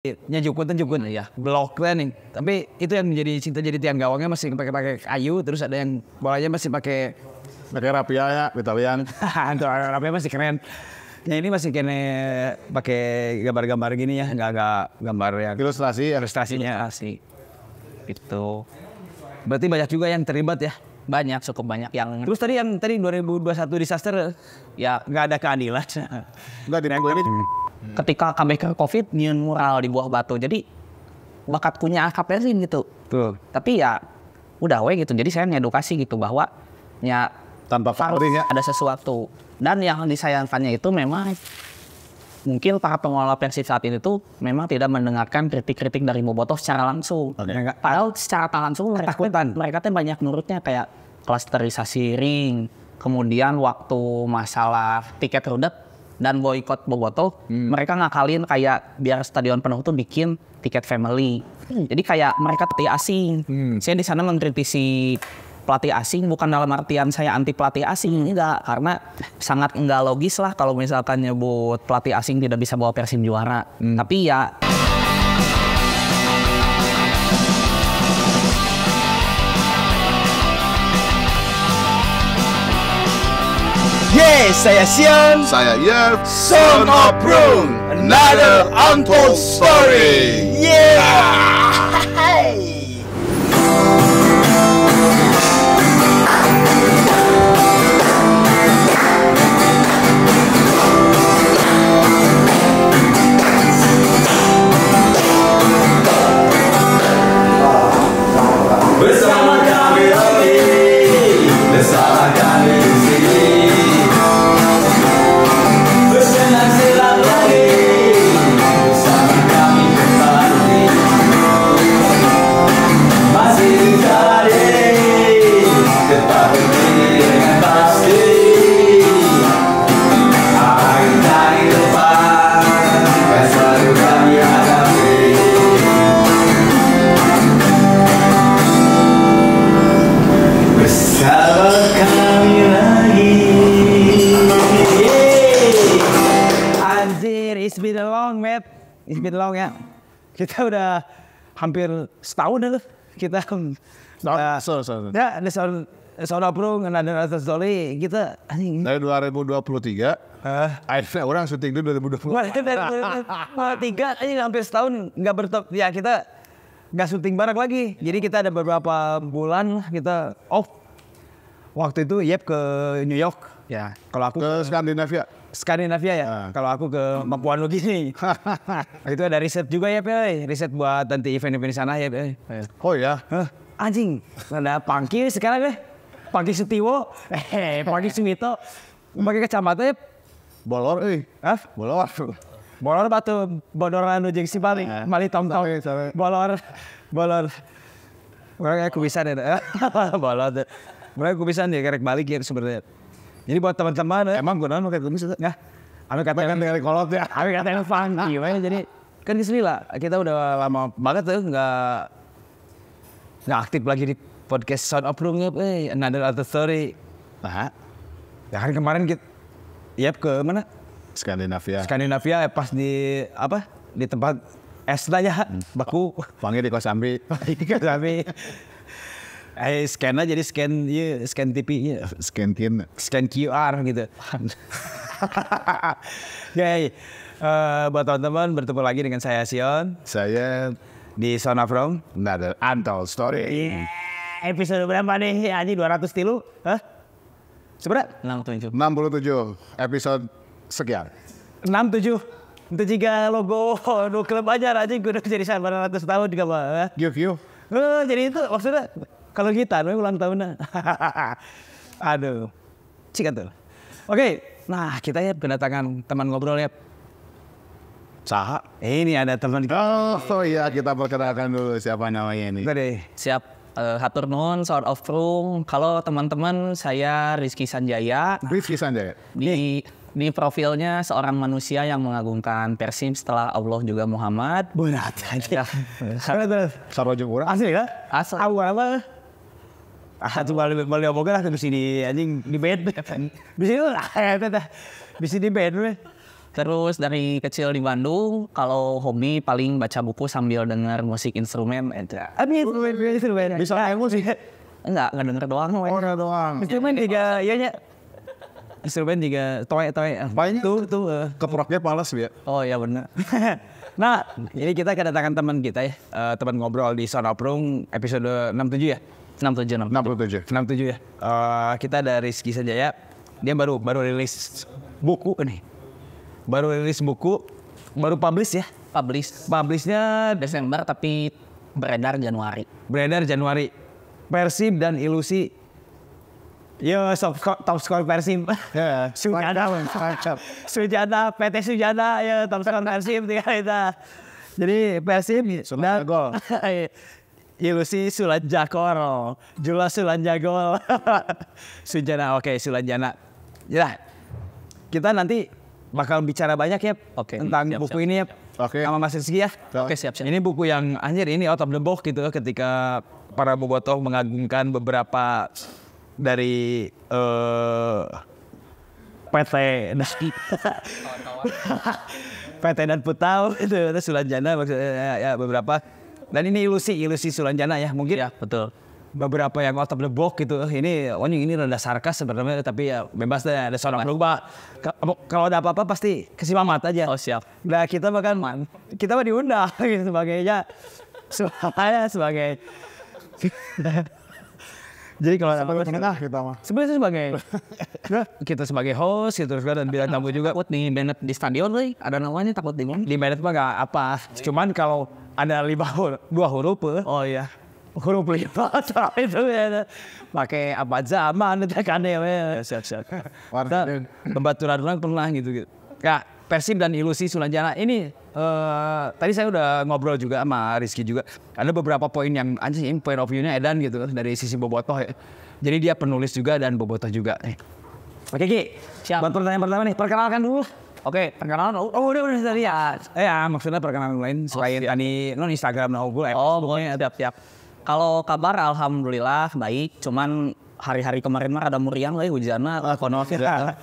jukun ya blok nih, tapi itu yang menjadi cinta jadi tiang gawangnya masih pakai kayu, terus ada yang bolanya masih pakai rapia ya Italian. Rapia masih keren. Ya ini masih kene pakai gambar-gambar gini ya, nggak gambar yang ilustrasinya asli. Itu berarti banyak juga yang terlibat ya. Banyak, cukup banyak yang. Terus tadi 2021 disaster ya nggak ada keadilan. Nggak ini. Ketika comeback COVID, nyieun mural di Buah Batu. Jadi bakatkunya akapesin gitu. Tuh. Tapi ya udah gitu. Jadi saya ngedukasi gitu bahwa ya tanpa harus ada sesuatu. Dan yang disayangkannya itu memang mungkin para pengelola Persib saat ini tuh memang tidak mendengarkan kritik-kritik dari Bobotoh secara langsung. Padahal secara tak langsung mereka tuh banyak nurutnya, kayak klasterisasi ring, kemudian waktu masalah tiket rudet dan boykot Bobotoh, mereka ngakalin kayak biar stadion penuh tuh bikin tiket family. Jadi kayak mereka pelatih asing. Saya di sana mengkritisi pelatih asing bukan dalam artian saya anti pelatih asing, enggak, karena sangat enggak logis lah kalau misalkan nyebut pelatih asing tidak bisa bawa Persib juara. Tapi ya Yes, saya Sion. Saya Yev. Son of Brung. Another untold story. Yeah. Bersama kami lagi, bersama kami di sini. Bersenang-senang lagi, bersama kami kembali. Masih jadi, tetap berdiri dengan pasti. Apa yang dari depan, yang selalu kami hadapi. Bersama kami lagi. Anjir, it's been long, Matt. It's been long ya. Kita udah hampir setahun dulu. Kita ya, ada Son of Brung, ada Story. Kita anjing. Dari 2023. Akhirnya orang syuting dulu 2020. Tiga anjing hampir setahun nggak bertop. Ya kita nggak syuting bareng lagi. Jadi kita ada beberapa bulan kita off. Waktu itu Yep ke New York. Ya, kalau aku ke Skandinavia ya. Kalau aku ke Papua Nugini. Itu ada riset juga ya, riset buat nanti event-event di sana ya. Oh ya. Anjing, ada Pangki sekarang deh. Pangki Setiwo, Pangki Suwito. Pakai kacamata ya. Bolor Bolor batu bodoran ujung si Bali. Mali tom-tom. Bolor. Mereka kubisan ya. Bolor. Mereka kubisan dia kerek balik ya sebenarnya. Jadi buat teman-teman emang gue pakai kumis itu? Ya. Kami katakan dengan kolot ya. Kami katakan funky. Jadi kan di sini lah. Kita udah lama banget tuh nggak aktif lagi di podcast Son of Brung ya. Another story. Nah, ya kan kemarin kita ke mana? Skandinavia Pas di apa? Di tempat es lah ya. Baku. Panggil di Kosambi. Scan aja jadi scan TV ya. Scan QR gitu. Buat teman-teman bertemu lagi dengan saya Sion. Saya di Son of Brung. Another untold story. Episode berapa nih? Anjing 200 tilu? Hah? Seberapa? 67 episode sekian. 67. Itu juga logo klub aja anjing gue udah jadi 900 tahun juga mah. Give. Jadi itu maksudnya kalau kita ulang tahunnya. Aduh. Cikat tuh. Oke, nah kita ya kedatangan teman ngobrol ya. Saha? Ini ada teman. Oh iya, kita perkenalkan dulu siapa namanya ini. Siap. Hatur nuhun Son of Brung. Kalau teman-teman, saya Rizky Sanjaya. Di profilnya seorang manusia yang mengagungkan Persib setelah Allah juga Muhammad. Benar aja. Sarojung urang. Asli kan? Asli. Awal apa? Cuma beli omongan lah di sini anjing di bed. Di sini lah. Di sini bed. Terus dari kecil di Bandung, kalau hobi paling baca buku sambil denger musik instrumen aja. Instrumen. Bisa musik. Enggak denger doang. Orang doang. Instrumen juga, iya nya. Instrumen juga toe. Banyak Tuh. keproknya palas ya. Oh iya benar. Nah, ini kita kedatangan teman kita ya, teman ngobrol di Sound Oprung episode 67 ya. 67. 67 ya. Kita ada Rizky Sanjaya. Dia baru rilis buku nih. Baru publish ya. Publishnya Desember tapi beredar Januari. Persib dan Ilusi. Yo, top score Persib. Ya, Sujana, PT Sujana ya top score Persib kita. Jadi Persib Sulan Jagol. Ilusi Sulan Jakor, Jula Sulan Jagol. Sujana, oke, Sulan Jana. Ya, kita nanti bakal bicara banyak ya tentang buku ini ya. Oke. Sama Mas Rizky ya. Oke, siap. Ini buku yang anjir ini out of the box gitu ketika para bobotoh mengagungkan beberapa dari PT PT dan Putau itu Sulanjana maksudnya ya beberapa. Dan ini ilusi Sulanjana ya mungkin. Ya, betul. Beberapa yang out of the box gitu. Ini rada sarkas sebenarnya tapi ya bebas deh, ada seorang berubah. Kalau ada apa-apa pasti kasih mamat aja. Oh, siap. Nah, kita mah diundang gitu sebagainya. Sebagai jadi kalau ada apa-apa kita mah. sebenarnya sebagai kita sebagai host gitu dan bilang tamu juga Takut di Bennett di stadion lagi, ada namanya takut di mana? di Medet mah gak apa. Cuman kalau ada 2 huruf Oh iya. huruf 5 itu ya pakai apa zaman tekannya ya siap pembaturan orang pernah gitu ya. Persib dan Ilusi Sulanjana ini tadi saya udah ngobrol juga sama Rizky juga ada beberapa poin yang anjing point of view-nya edan gitu dari sisi bobotoh ya. Jadi dia penulis juga dan bobotoh juga. Oke Ki, Siap. buat pertanyaan pertama nih perkenalkan dulu. Oke, perkenalan dulu. Oh udah tadi ya. Ya maksudnya perkenalan lain selain tadi non Instagram Google. Oh, boleh, siap. Kalau kabar alhamdulillah baik, cuman hari-hari kemarin mah ada muriang lah hujanna kono ya.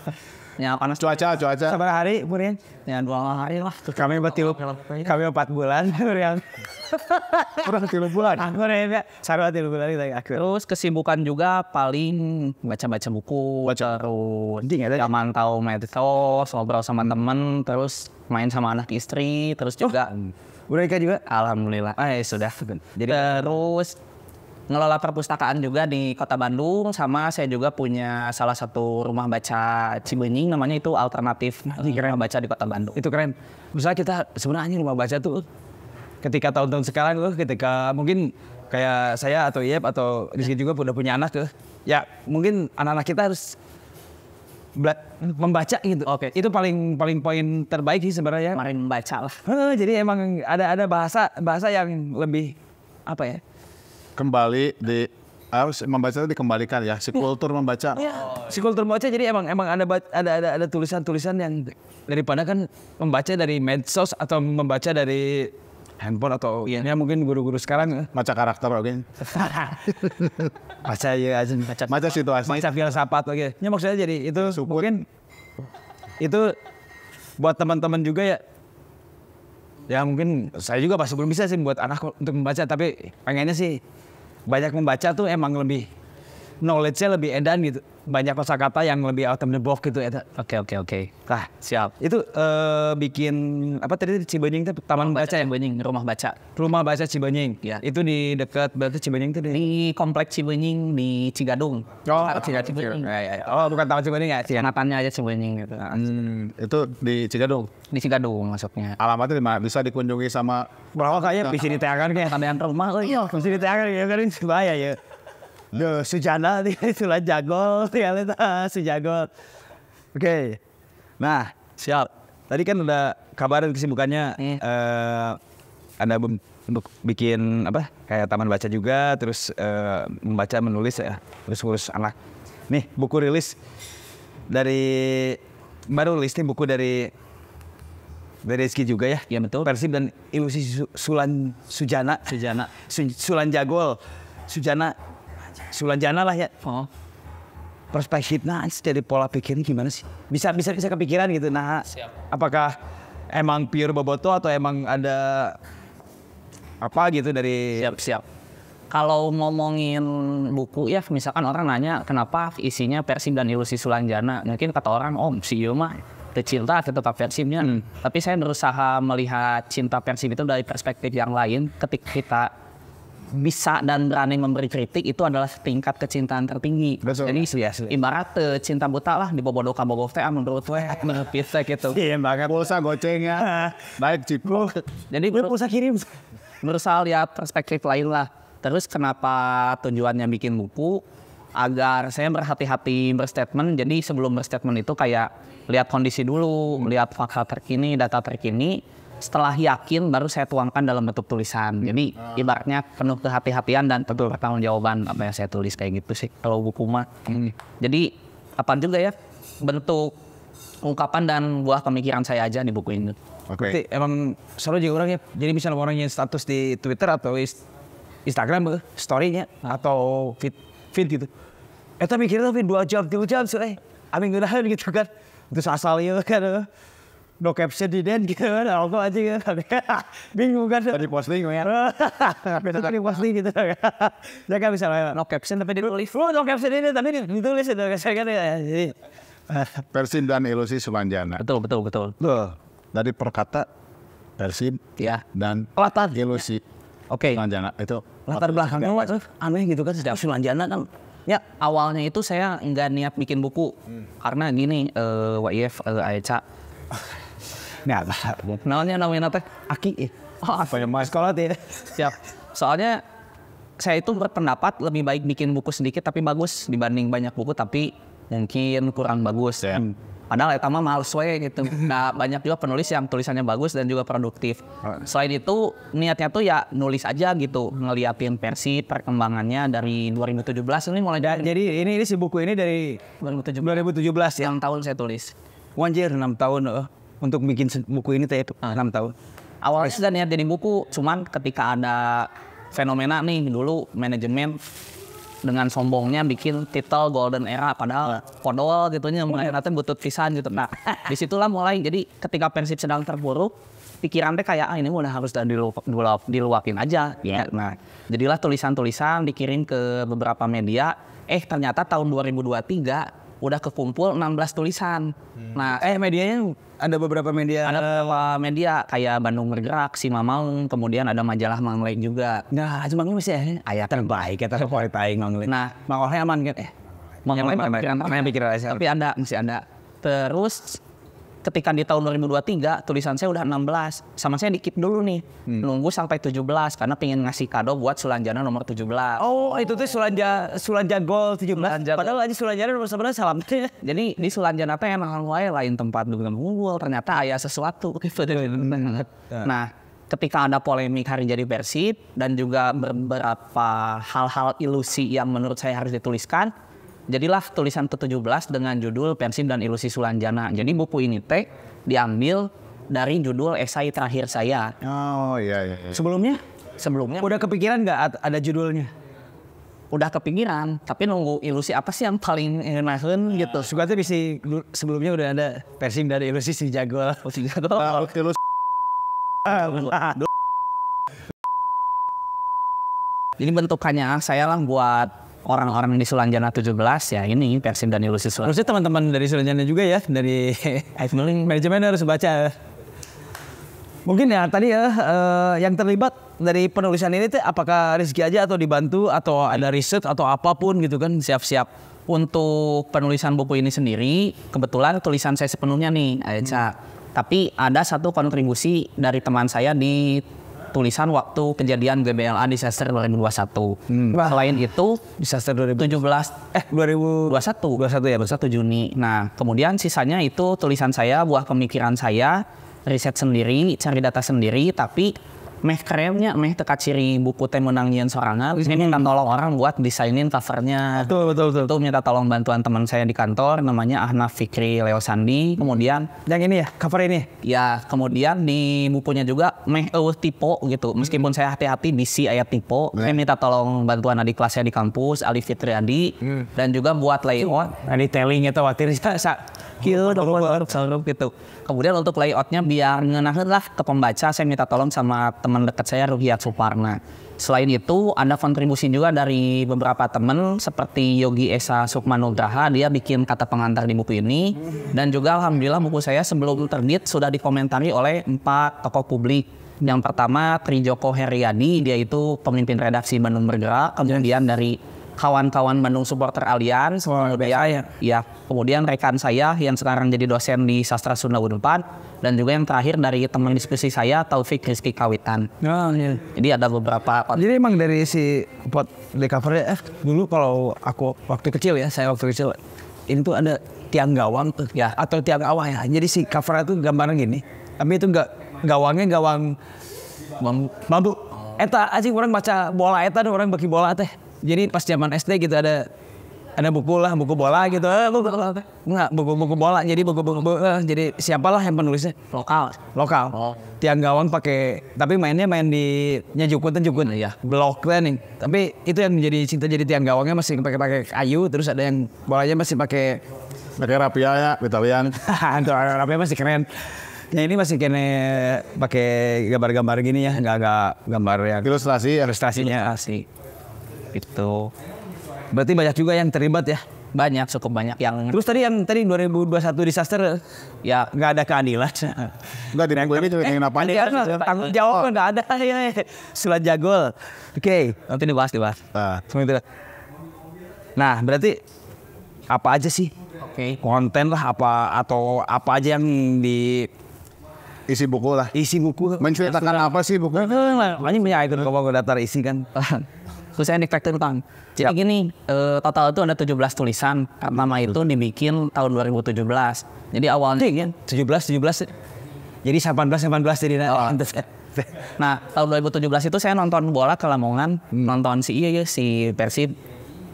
Ya panas Cuaca. Sabar hari Murian. ya 2 hari lah. Kami 4 bulan Murian. Kurang 3 bulan. Aku ya sarua 3 bulan kita aku. Terus kesibukan juga paling baca-baca buku, terus mantau medsos, ngobrol sama temen, terus main sama anak istri, terus juga Udah nikah juga? alhamdulillah. Sudah. Jadi terus ngelola perpustakaan juga di Kota Bandung, sama saya juga punya salah satu rumah baca Cibenying namanya itu alternatif rumah baca di Kota Bandung. Itu keren. Misalnya kita sebenarnya rumah baca tuh ketika tahun-tahun sekarang tuh ketika mungkin kayak saya atau Yep atau Rizky juga udah punya anak tuh. Ya mungkin anak-anak kita harus membaca gitu. Oke. Itu paling poin terbaik sih sebenarnya. Mari membaca lah. Jadi emang ada bahasa yang lebih apa ya? Kembali harus membaca itu dikembalikan ya, si kultur membaca. Si kultur membaca jadi emang ada tulisan-tulisan yang daripada kan membaca dari medsos atau membaca dari handphone atau ya mungkin guru-guru sekarang Baca karakter oke. baca ya aja Baca situasi. baca filsafat oke. Ya maksudnya jadi itu Support. mungkin itu buat teman-teman juga ya. Ya mungkin saya juga pasti belum bisa sih buat anak untuk membaca tapi pengennya sih banyak membaca tuh emang lebih knowledge-nya lebih edan gitu. Banyak kosakata yang lebih out of the box gitu ya. Oke. Nah, Siap. itu bikin apa tadi Cibenying itu taman baca ya? Cibenying, rumah baca. Rumah baca Cibenying. Ya. Itu di dekat berarti Cibenying itu Di komplek Cibenying di Cigadung. Cigadung. Oh, bukan taman Cibenying ya? Singkatannya aja Cibenying gitu. Itu di Cigadung. Di Cigadung masuknya. Alamatnya di mana? Bisa dikunjungi sama Berapa kayaknya bisa diteakan kayak Tandean rumah euy. iya, bisa diteakan ya kan bahaya ya. Duh, Sujana Sulan Jagol, tinggal itu Sujagol. Oke. Nah, Siap. tadi kan udah kabarin kesibukannya ada untuk bikin apa? Kayak taman baca juga, terus membaca, menulis ya, terus ngurus anak. Nih, buku rilis baru rilis nih buku dari Rizky juga ya. Iya betul. Persib dan Ilusi Sulan Jagol. Sujana. Sulanjana lah ya. Oh. perspektifnya dari pola pikirnya gimana sih? Bisa kepikiran gitu. Nah, apakah emang pure boboto atau emang ada apa gitu dari Siap. Kalau ngomongin buku ya, misalkan orang nanya kenapa isinya Persib dan Ilusi Sulanjana, mungkin kata orang, si Iyo mah cinta tetap Persibnya. Tapi saya berusaha melihat cinta Persib itu dari perspektif yang lain. Ketika kita bisa dan berani memberi kritik, itu adalah tingkat kecintaan tertinggi. Betul. Jadi ibarat cinta buta lah di bobodo kabogoh teh menurut kita gitu. Iya banget. Pulsa goceng ya. Baik Cipu. Jadi Pulsa kirim. berusaha lihat perspektif lain lah. Terus kenapa tujuannya bikin buku? Agar saya berhati-hati berstatement. Jadi sebelum berstatement itu kayak lihat kondisi dulu, lihat fakta terkini, data terkini. Setelah yakin baru saya tuangkan dalam bentuk tulisan. Jadi ibaratnya penuh kehati-hatian dan tentu pertanggungjawaban apa yang saya tulis kayak gitu sih kalau buku mah. Jadi apa juga ya bentuk ungkapan dan buah pemikiran saya aja di buku ini. Berarti emang selalu juga orang ya. Jadi misalnya orang yang status di Twitter atau Instagram story-nya atau feed gitu. Tapi mikirnya 2 jam, 3 jam sih. Amin gunakan gitu kan. Terus asalnya kan no caption di den gitu kan. Aku aja kan. Bingung kan. Tadi posting ya. Tadi posting gitu kan. Ya kan misalnya no caption tapi ditulis. No caption ini tapi ditulis itu kan ya. Jadi Persib dan Ilusi Sulanjana. Betul. Dari perkata Persib Ya. dan latar Ilusi Oke. Sulanjana itu latar belakangnya aneh gitu kan. Setiap Sulanjana kan. Ya, awalnya itu saya nggak niat bikin buku. Karena gini, WIF Aica. Nah, namanya teh Aki. Apa ya Mas sekolah teh. Siap. Soalnya saya itu berpendapat lebih baik bikin buku sedikit tapi bagus dibanding banyak buku tapi mungkin kurang bagus. Ya. Padahal eta mah males we gitu. Nah, banyak juga penulis yang tulisannya bagus dan juga produktif. Selain itu, niatnya tuh ya nulis aja gitu, ngeliatin versi perkembangannya dari 2017 ini mulai dari Jadi ini si buku ini dari 2017 ya. yang tahun saya tulis. Wanjir 6 tahun untuk bikin buku ini teh 6 tahun. Awalnya sudah niat jadi buku, cuman ketika ada fenomena nih dulu manajemen dengan sombongnya bikin titel Golden Era padahal podol gitunya nanti butuh pisan gitu. Nah, disitulah mulai jadi ketika Persib sedang terpuruk, pikiran teh kayak ini udah harus diluakin aja. Nah, jadilah tulisan-tulisan dikirim ke beberapa media. Ternyata tahun 2023 udah kekumpul 16 tulisan. Nah, Medianya ada beberapa media. ada beberapa media kayak Bandung Bergerak, Si Mamang, kemudian ada majalah Manglek juga. Nah, cuma ini masih ayat terbaik ya terfavorit aing Mang Lin. Nah, Mang Oleh aman kan? Yang pikir aja. tapi masih ada. Terus ketika di tahun 2023 tulisan saya udah 16, sama saya dikit dulu nih, nunggu sampai 17 karena pengen ngasih kado buat Sulanjana nomor 17. Oh, itu tuh Sulanja Gol 17. Padahal aja Sulanjana nomor 11 salam. Jadi di Sulanjana teh emang wae lain tempat dengan unggul, ternyata aya sesuatu gitu. Nah, ketika ada polemik hari jadi Persib dan juga beberapa hal-hal ilusi yang menurut saya harus dituliskan, jadilah tulisan ke-17 dengan judul Persib dan Ilusi Sulanjana. Jadi buku ini teh diambil dari judul esai terakhir saya. Oh iya. Sebelumnya Udah udah kepikiran nggak ada judulnya? udah kepikiran, tapi nunggu ilusi apa sih yang paling enakeun gitu. Suka tuh sebelumnya udah ada Persib dari Ilusi si Jagol. Ilus Jadi bentukannya saya lah buat orang-orang di Sulanjana 17 ya ini Persib dan Ilusi Sulanjana. Harusnya teman-teman dari Sulanjana juga ya, dari manajemen harus baca. Mungkin ya tadi ya yang terlibat dari penulisan ini tuh apakah Rizky aja atau dibantu atau ada riset atau apapun gitu kan? Siap-siap. Untuk penulisan buku ini sendiri, kebetulan tulisan saya sepenuhnya nih, Aica. Tapi ada satu kontribusi dari teman saya di tulisan waktu kejadian GBLA disaster 2021. Selain itu, Disaster 2021 ya, 21 Juni. Nah, kemudian sisanya itu tulisan saya, buah pemikiran saya, riset sendiri, cari data sendiri, tapi meh kerennya, meh teka ciri buku teh menang nyian sorangan. Ini minta tolong orang buat desainin covernya. Betul. Itu minta tolong bantuan teman saya di kantor, namanya Ahnaf Fikri Leo Sandi. Kemudian Yang ini ya, cover ini. ya kemudian di bukunya juga meh tipe gitu. Meskipun saya hati-hati bisi ayat tipe, saya minta tolong bantuan adik kelas saya di kampus, Ali Fitriadi, dan juga buat layout. Nah, detailing itu khawatir gitu. Kemudian untuk layoutnya biar ngenahin lah ke pembaca, saya minta tolong sama teman dekat saya Ruhiat Suparna. Selain itu ada kontribusi juga dari beberapa teman seperti Yogi Esa Sukmanugraha, dia bikin kata pengantar di buku ini. Dan juga alhamdulillah buku saya sebelum terbit sudah dikomentari oleh 4 tokoh publik. Yang pertama Trijoko Heriadi, dia itu pemimpin redaksi Bandung Bergerak. Kemudian dari kawan-kawan Bandung Supporter Alliance, ya. Kemudian rekan saya yang sekarang jadi dosen di Sastra Sunda Unpad. Dan juga yang terakhir dari teman diskusi saya Taufik Rizky Kawitan. Oh, iya. Jadi ada beberapa. Jadi emang dari si pot di covernya dulu kalau aku waktu kecil ya, saya waktu kecil ini tuh ada tiang gawang tuh ya, atau tiang awah ya. Jadi si covernya tuh gambarnya gini. Tapi itu gawangnya gawang bambu. Eta aja orang baca bola eta dan orang bagi bola teh. Jadi pas zaman SD gitu ada buku bola gitu. Buku bola. Jadi jadi siapalah yang penulisnya? Lokal. Tiang gawang pakai, tapi main di jukun. Iya. Blok nih. Tapi itu yang menjadi cinta, jadi tiang gawangnya masih pakai kayu, terus ada yang bolanya masih pakai rapia ya, Italian. Rapia masih keren. Ya ini masih kene pakai gambar-gambar gini ya, enggak gambar yang ilustrasinya asli. Itu. Berarti banyak juga yang terlibat ya? Banyak, cukup banyak yang. Terus tadi 2021 disaster ya nggak ada keadilan. Enggak, di minggu ini ceritain apa aja. Tanggung jawab nggak ada ya. Sulat jagol. Oke. Nanti dibahas. Nah, berarti apa aja sih? Oke. Konten lah atau apa aja yang di Isi buku lah. isi buku. Menceritakan apa sih buku? Makanya punya ikut kalau daftar isi kan. Terus saya diktek tentang. Jadi gini, total itu ada 17 tulisan. Nama itu dibikin tahun 2017. Jadi awalnya 17. Jadi 18 jadi Nah, tahun 2017 itu saya nonton bola ke Lamongan, nonton si Persib.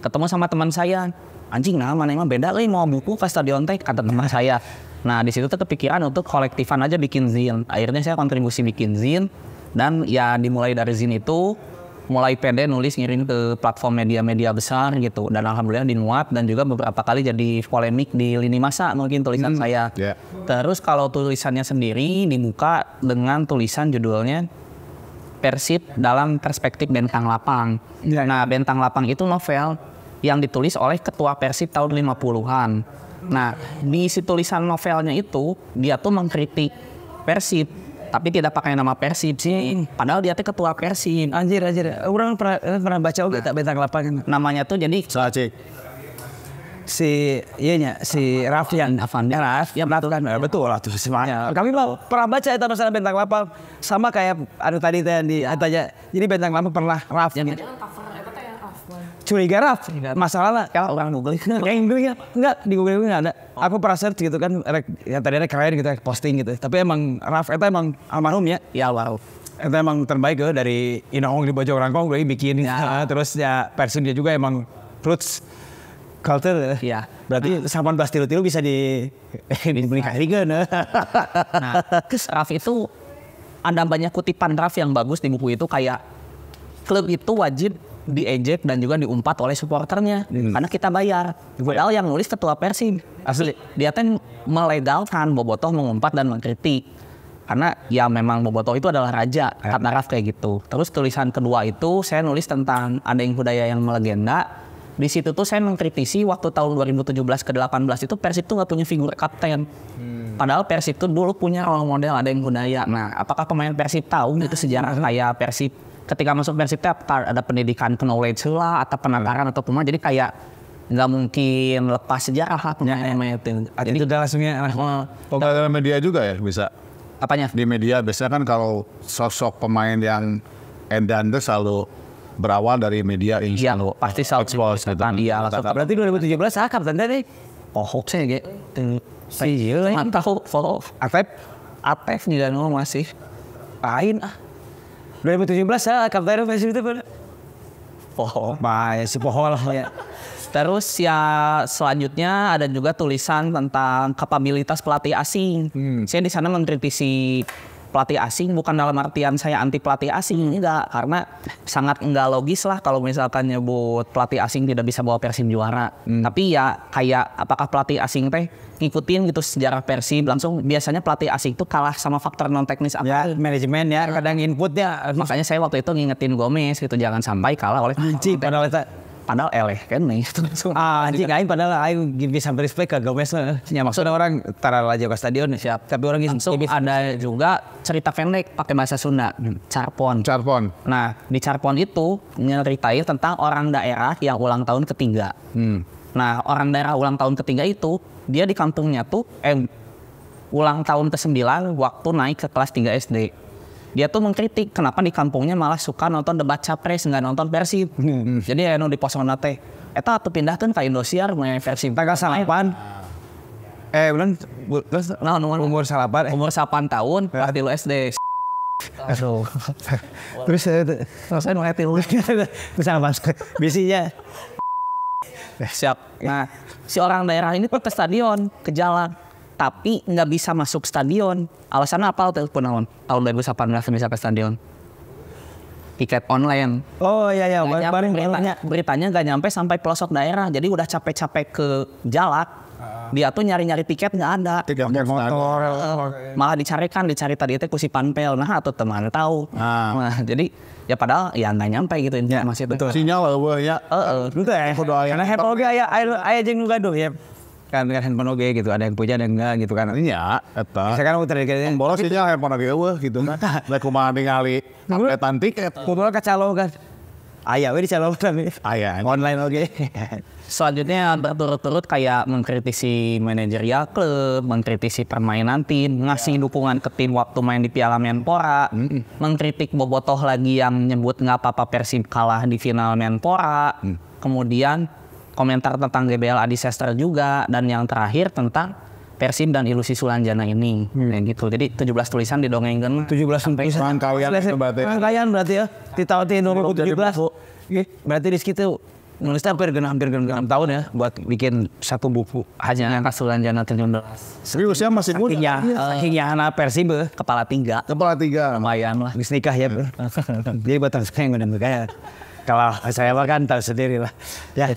Ketemu sama teman saya. Anjing nah mana emang beda euy mau buku ke stadion teh kata teman saya. Nah, di situ tuh kepikiran untuk kolektifan aja bikin zin. Akhirnya saya kontribusi bikin zin dan ya dimulai dari zin itu mulai pede nulis ngirim ke platform media-media besar gitu, dan alhamdulillah dimuat dan juga beberapa kali jadi polemik di lini masa mungkin tulisan saya. Terus kalau tulisannya sendiri dibuka dengan tulisan judulnya Persib dalam Perspektif Bentang Lapang. Nah, Bentang Lapang itu novel yang ditulis oleh ketua Persib tahun 50-an. Nah, di isi tulisan novelnya itu dia tuh mengkritik Persib, tapi tidak pakai nama Persib sih. Padahal dia tuh ketua Persib. Anjir. Orang pernah baca juga Bentang Lapang. Namanya tuh jadi si Raffian Afandi. Ya betul lah tuh semuanya. Kami pernah baca itu masalah Bentang Lapang sama kayak tadi tanya. Jadi Bentang Lapang pernah Raf. Curiga Raf. Masalahnya kalau orang Google enggak di Google enggak ada. Aku pernah search gitu kan, yang tadi ada keren gitu posting gitu. Tapi emang Raf itu emang almarhum ya. Iya, wow. Itu emang terbaik dari Inoong di Bojong Rangkong gue bikin. Terus ya versi dia juga emang Roots Culture. Iya. Berarti 18 tilu bisa diberikan. Nah, Raf itu ada banyak kutipan Raf yang bagus di buku itu, kayak klub itu wajib diejek dan juga diumpat oleh supporternya karena kita bayar. Padahal yang nulis ketua Persib asli. Dia kan melegalkan Bobotoh mengumpat dan mengkritik karena ya memang Bobotoh itu adalah raja, kata Raf kayak gitu. Terus tulisan kedua itu saya nulis tentang Adeng Hudaya yang melegenda. Di situ tuh saya mengkritisi waktu tahun 2017 ke 18 itu Persib tuh nggak punya figur kapten. Padahal Persib tuh dulu punya role model Adeng Hudaya. Nah, apakah pemain Persib tahu itu sejarah kayak Persib ketika masuk Persib ada pendidikan knowledge lah atau penangkaran atau pemain, jadi kayak nggak mungkin lepas sejarah lah punya itu. Jadi udah langsungnya dalam media juga ya bisa. Apanya? Di media biasanya kan kalau sosok pemain yang edan itu selalu berawal dari media yang selalu pasti selalu expose gitu. Iya, berarti 2017 akap tanda deh. Hoax ya gitu. Iya, mantap follow. Atef juga masih lain 2017 kapten Persib itu pada. Oh. Ya si Pohol ya. Terus ya selanjutnya ada juga tulisan tentang kapabilitas pelatih asing. Saya di sana mengkritisi pelatih asing bukan dalam artian saya anti pelatih asing, enggak, karena sangat enggak logis lah kalau misalkan nyebut pelatih asing tidak bisa bawa Persib juara. Tapi ya kayak apakah pelatih asing teh ngikutin gitu sejarah Persib langsung, biasanya pelatih asing itu kalah sama faktor non teknis Ya apa. manajemen ya kadang inputnya. Makanya saya waktu itu ngingetin Gomez gitu jangan sampai kalah oleh Anjing padahal eleh kan nih itu anjing aing padahal aing bisa respect ke Gomez lah. Ya maksudnya orang tara aja ke stadion siap. Tapi orang langsung ada juga cerita pendek pakai bahasa Sunda, Carpon. Nah, di Carpon itu nyeritain tentang orang daerah yang ulang tahun ketiga. Nah, orang daerah ulang tahun ketiga itu dia di kampungnya tuh ulang tahun ke-9 waktu naik ke kelas 3 SD. Dia tuh mengkritik kenapa di kampungnya malah suka nonton debat capres nggak nonton Persib. Jadi anu di pos teh eta atuh pindahkeun ka Indosiar main Persib. Tanggal 8. Bulan terus umur 8 umur 8 tahun kelas 3 SD. Aduh. Terus Saya mulai tilu. terus apa? Bisinya Siap. Nah, si orang daerah ini tuh ke stadion, ke jalan, tapi nggak bisa masuk stadion. Alasannya apa? Telepon tahun 2018 bisa ke stadion. Tiket online. Oh iya Beritanya nggak nyampe sampai pelosok daerah. Jadi udah capek-capek ke Jalak. Dia tuh nyari-nyari tiket nggak ada. Tidak motor. Malah dicari tadi itu si Panpel. Nah atau teman tahu. Nah, jadi ya padahal ya nggak nyampe gitu informasi itu. Sinyal eueuh ya. Itu ya. Karena handphone oge aya jeung gaduh ya. Kan handphone oge gitu, ada yang punya ada yang enggak gitu kan. Iya, eta. Misalkan muter dikit Bolos sinyal handphone oge eueuh gitu kan. Da kumaha ningali update tiket. kudu kacalo kan. Aya we dicalo tapi Aya online oge. Selanjutnya berturut-turut kayak mengkritisi manajerial klub, mengkritisi permainan tim, ngasih dukungan ke tim waktu main di Piala Menpora, mengkritik bobotoh lagi yang nyebut nggak apa-apa Persib kalah di final Menpora, kemudian komentar tentang GBL Adi Sester juga, dan yang terakhir tentang Persib dan ilusi Sulanjana ini, kayak gitu. Jadi 17 tulisan didongengkeun 17 sampai rangkaian berarti ya di tahun 2017. Berarti di situ nulisnya hampir 6 tahun ya buat bikin satu buku. hanya angka Sulanjana 17. Seriusnya masih muda. Saking anak Persib Kepala 3. Kepala 3. Lumayan lah. habis nikah ya. Jadi buat sekarang udah nikah. Kalau saya mah kan tahu sendiri lah. Ya,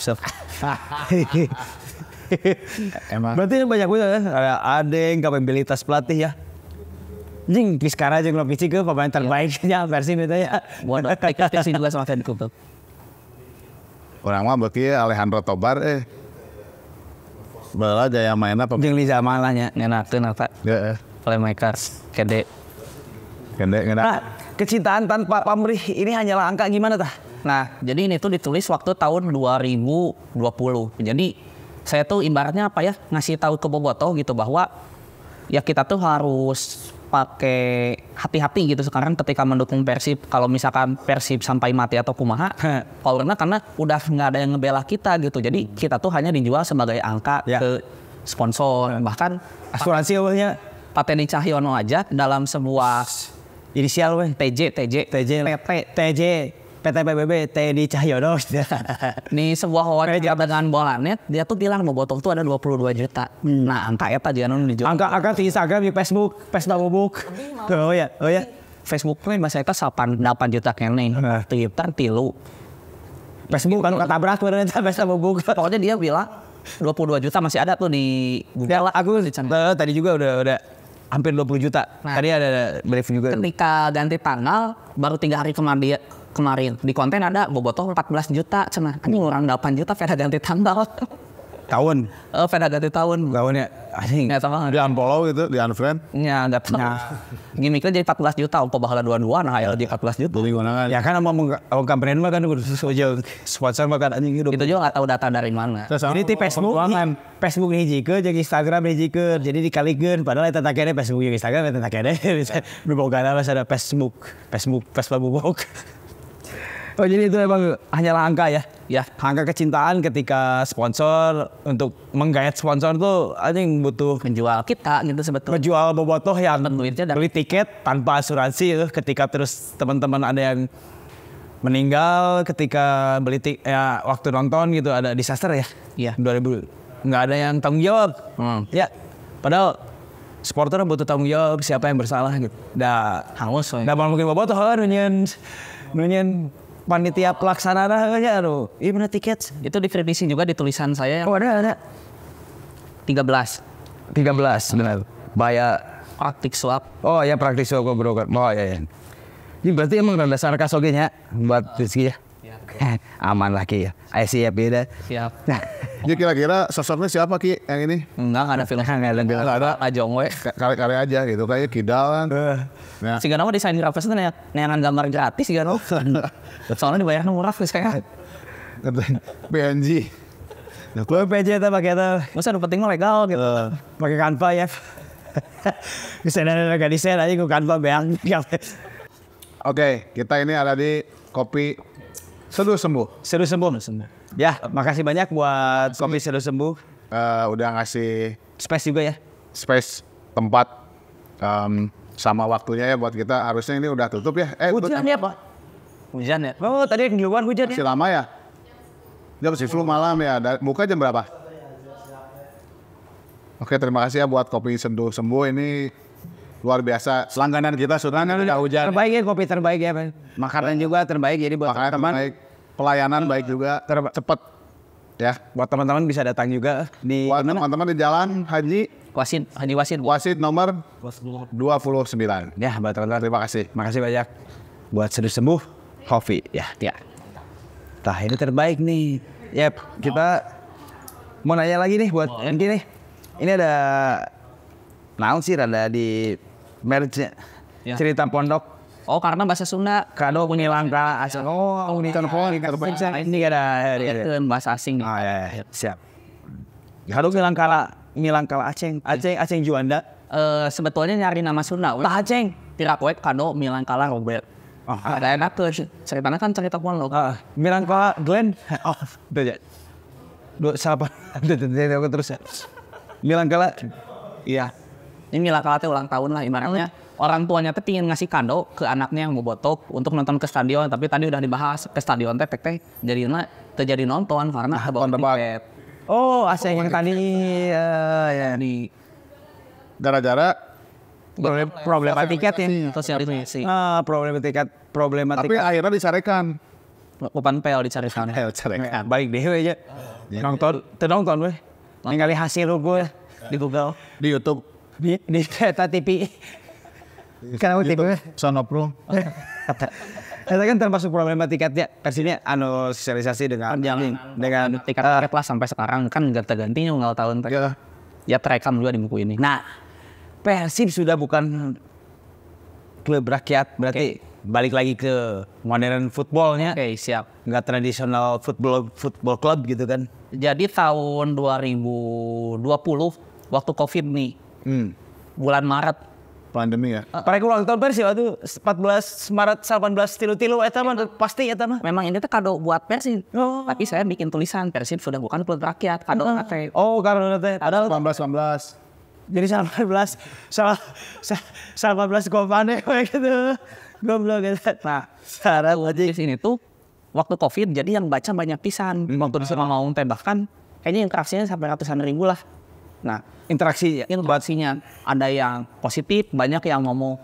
Emang. berarti banyak banget ya. Ada yang kapabilitas pelatih ya. Jing, sekarang aja ngelok ke pemain terbaiknya Persib itu ya. Buat dikasih juga sama fan club. Orang mah beuki Alejandro Tobar bala jaya mainna Jeung Liza malahnya. Ngenakeun apa? Heeh. Playmakers, kede. Kendek Nah, kecintaan tanpa pamrih ini hanyalah angka gimana tah? Nah, jadi ini tuh ditulis waktu tahun 2020. Jadi saya tuh ibaratnya apa ya, ngasih tahu ke bobotoh gitu bahwa ya kita tuh harus pakai hati-hati gitu sekarang ketika mendukung Persib. Kalau misalkan Persib sampai mati atau kumaha, karena udah nggak ada yang ngebela kita gitu. Jadi kita tuh hanya dijual sebagai angka ke sponsor. Bahkan Asuransi awalnya Pateni Cahyono aja dalam sebuah inisial weh. TJ, TJ, PT PBB, TNI Cahyono. Nih sebuah wawancara dengan Bolanet, dia tuh bilang bobotoh tuh ada 22 juta. Nah, angka eta dia nu dijual. Angka di Instagram, di Facebook, Facebook. Oh ya. Facebook tuh bahasa eta 8 juta kene. Twitter 3. Facebook kan katabrak beneran Facebook. Pokoknya dia bilang 22 juta masih ada tuh di Google. Aku tadi juga udah hampir 20 juta. Nah, tadi ada brief juga. Ketika ganti tanggal, baru 3 hari kemarin di konten ada bobotoh 14 juta cenah. Ini orang 8 juta veda ganti tanggal. Tahun. Veda ganti tahun. Tahunnya anjing. Enggak tahu. di unfollow gitu, di unfriend. Ya, enggak tahu. Gimiknya jadi 14 juta, umpo bahala 22 nah ya jadi 14 juta. Beli gonangan. Ya kan mau kampanye mah kan udah sponsor mah kan anjing Itu juga enggak tahu data dari mana. Ini di Facebook hijikeun jeung Instagram hijikeun. Jadi dikalikeun padahal eta takene Facebook jeung Instagram eta takene bisa berboga nama ada Facebook. Oh jadi itu emang hanyalah angka ya? Ya. Angka kecintaan ketika sponsor untuk menggait sponsor tuh anjing butuh Menjual kita gitu sebetulnya. menjual bobotoh yang Duitnya dah. beli tiket tanpa asuransi itu ketika terus teman-teman ada yang meninggal ketika beli ya waktu nonton gitu ada disaster ya? Iya. 2000 nggak ada yang tanggung jawab. Ya. Padahal supporter butuh tanggung jawab siapa yang bersalah gitu. Hangus we. Dah mungkin bobotoh nunyan panitia pelaksana nya aduh. Iya bener tiket. Itu diprediksi juga di tulisan saya Oh ada. 13 13 benar. Bayar. praktik swab. Oh ya praktis aku broker. Oh ya. Ini berarti emang rada sarkas oke nya buat Rizky ya. Aman lah Ki ya. Ayo siap beda. Siap. Jadi kira-kira sosoknya siapa Ki yang ini? Enggak ada film. Enggak ada. Ajong we. Karya-karya aja gitu kayak Kidal kan. Ya. Siga nama desain grafis itu neangan gambar gratis siga nama. Soalnya dibayarnya murah guys kayak. PNG. Gue PJ itu pakai itu. Masa udah penting mah legal gitu. Pakai Canva ya. Desainer agak desain aja gue Canva beang. Oke, kita ini ada di Kopi Seduh Sembuh. Seru sembuh. Ya, makasih banyak buat kopi seru sembuh. Udah ngasih Space juga ya. space, tempat, sama waktunya ya buat kita. Harusnya ini udah tutup ya. Hujan ya Pak? Hujan ya. Oh tadi di luar hujan Masih ya. lama ya? Jam 10 malam ya. Buka jam berapa? Oke, terima kasih ya buat Kopi Seduh Sembuh ini luar biasa. Langganan kita sudah hujan. Terbaik ya kopi terbaik ya Pak. Makanan juga terbaik jadi buat Makanan teman-teman. baik, pelayanan baik juga, cepet ya. Buat teman-teman bisa datang juga di Buat teman-teman di Jalan Haji Haji Wasin. Wasit nomor 29. Ya, buat teman-teman Terima kasih. makasih banyak buat seru sembuh kopi ya. Ya. Tah ini terbaik nih. Yap, kita mau nanya lagi nih buat ini nih. Ini ada naon sih rada di merge Ya. cerita pondok Oh karena bahasa Sunda. kado punya langka asal. Oh, ini telepon ini ada Itu bahasa asing. Ah ya, siap. Kado milangkala Aceng Juanda. Sebetulnya nyari nama Sunda. Tah Aceng. Tirak we kado Milangkala Robert. Ada enak tuh. Ceritanya kan cerita pondok. Milangkala Glenn. Oh, udah ya. Siapa? Terus ya. Milangkala. Iya. Ini Milangkala teh ulang tahun lah ibaratnya. Orang tuanya teh pingin ngasih kado ke anaknya yang bobotoh untuk nonton ke stadion, tapi tadi udah dibahas ke stadion teh jadinya terjadi nonton karena bawa tiket. Oh, Aceng yang tadi ya Di Gara-gara problema tiket ya. sosialisasi. Problema tapi tiket. akhirnya disarekan. Upan pel dicari sana. Disarekan. Baik deh we aja. Nonton we. Ningali hasil gue di Google. Di YouTube. Di Eta TV. Kan TV. Sonopro. Itu kan termasuk problema tiketnya. Versinya sosialisasi dengan Tiket lah sampai sekarang kan ganti-ganti nggak tahun teh. Ya. Ya terekam juga di buku ini. Nah, Persib sudah bukan klub rakyat, berarti balik lagi ke modern footballnya. Oke, siap. Nggak tradisional football club gitu kan. Jadi tahun 2020 waktu Covid nih, bulan Maret. Pandemi ya. Parek ulang tahun Persib itu 14 Maret 18 tilu eta mah pasti eta mah. Memang ini tuh kado buat Persib. Tapi saya bikin tulisan Persib sudah bukan klub rakyat. Kado teh. Oh, karena teh padahal 19. jadi 18 komane gitu. Goblok gitu. Nah, sekarang Di sini tuh waktu Covid jadi yang baca banyak pisan. Waktu disuruh ngomong teh bahkan kayaknya interaksinya sampai ratusan ribu lah. Nah, interaksinya ada yang positif, banyak yang ngomong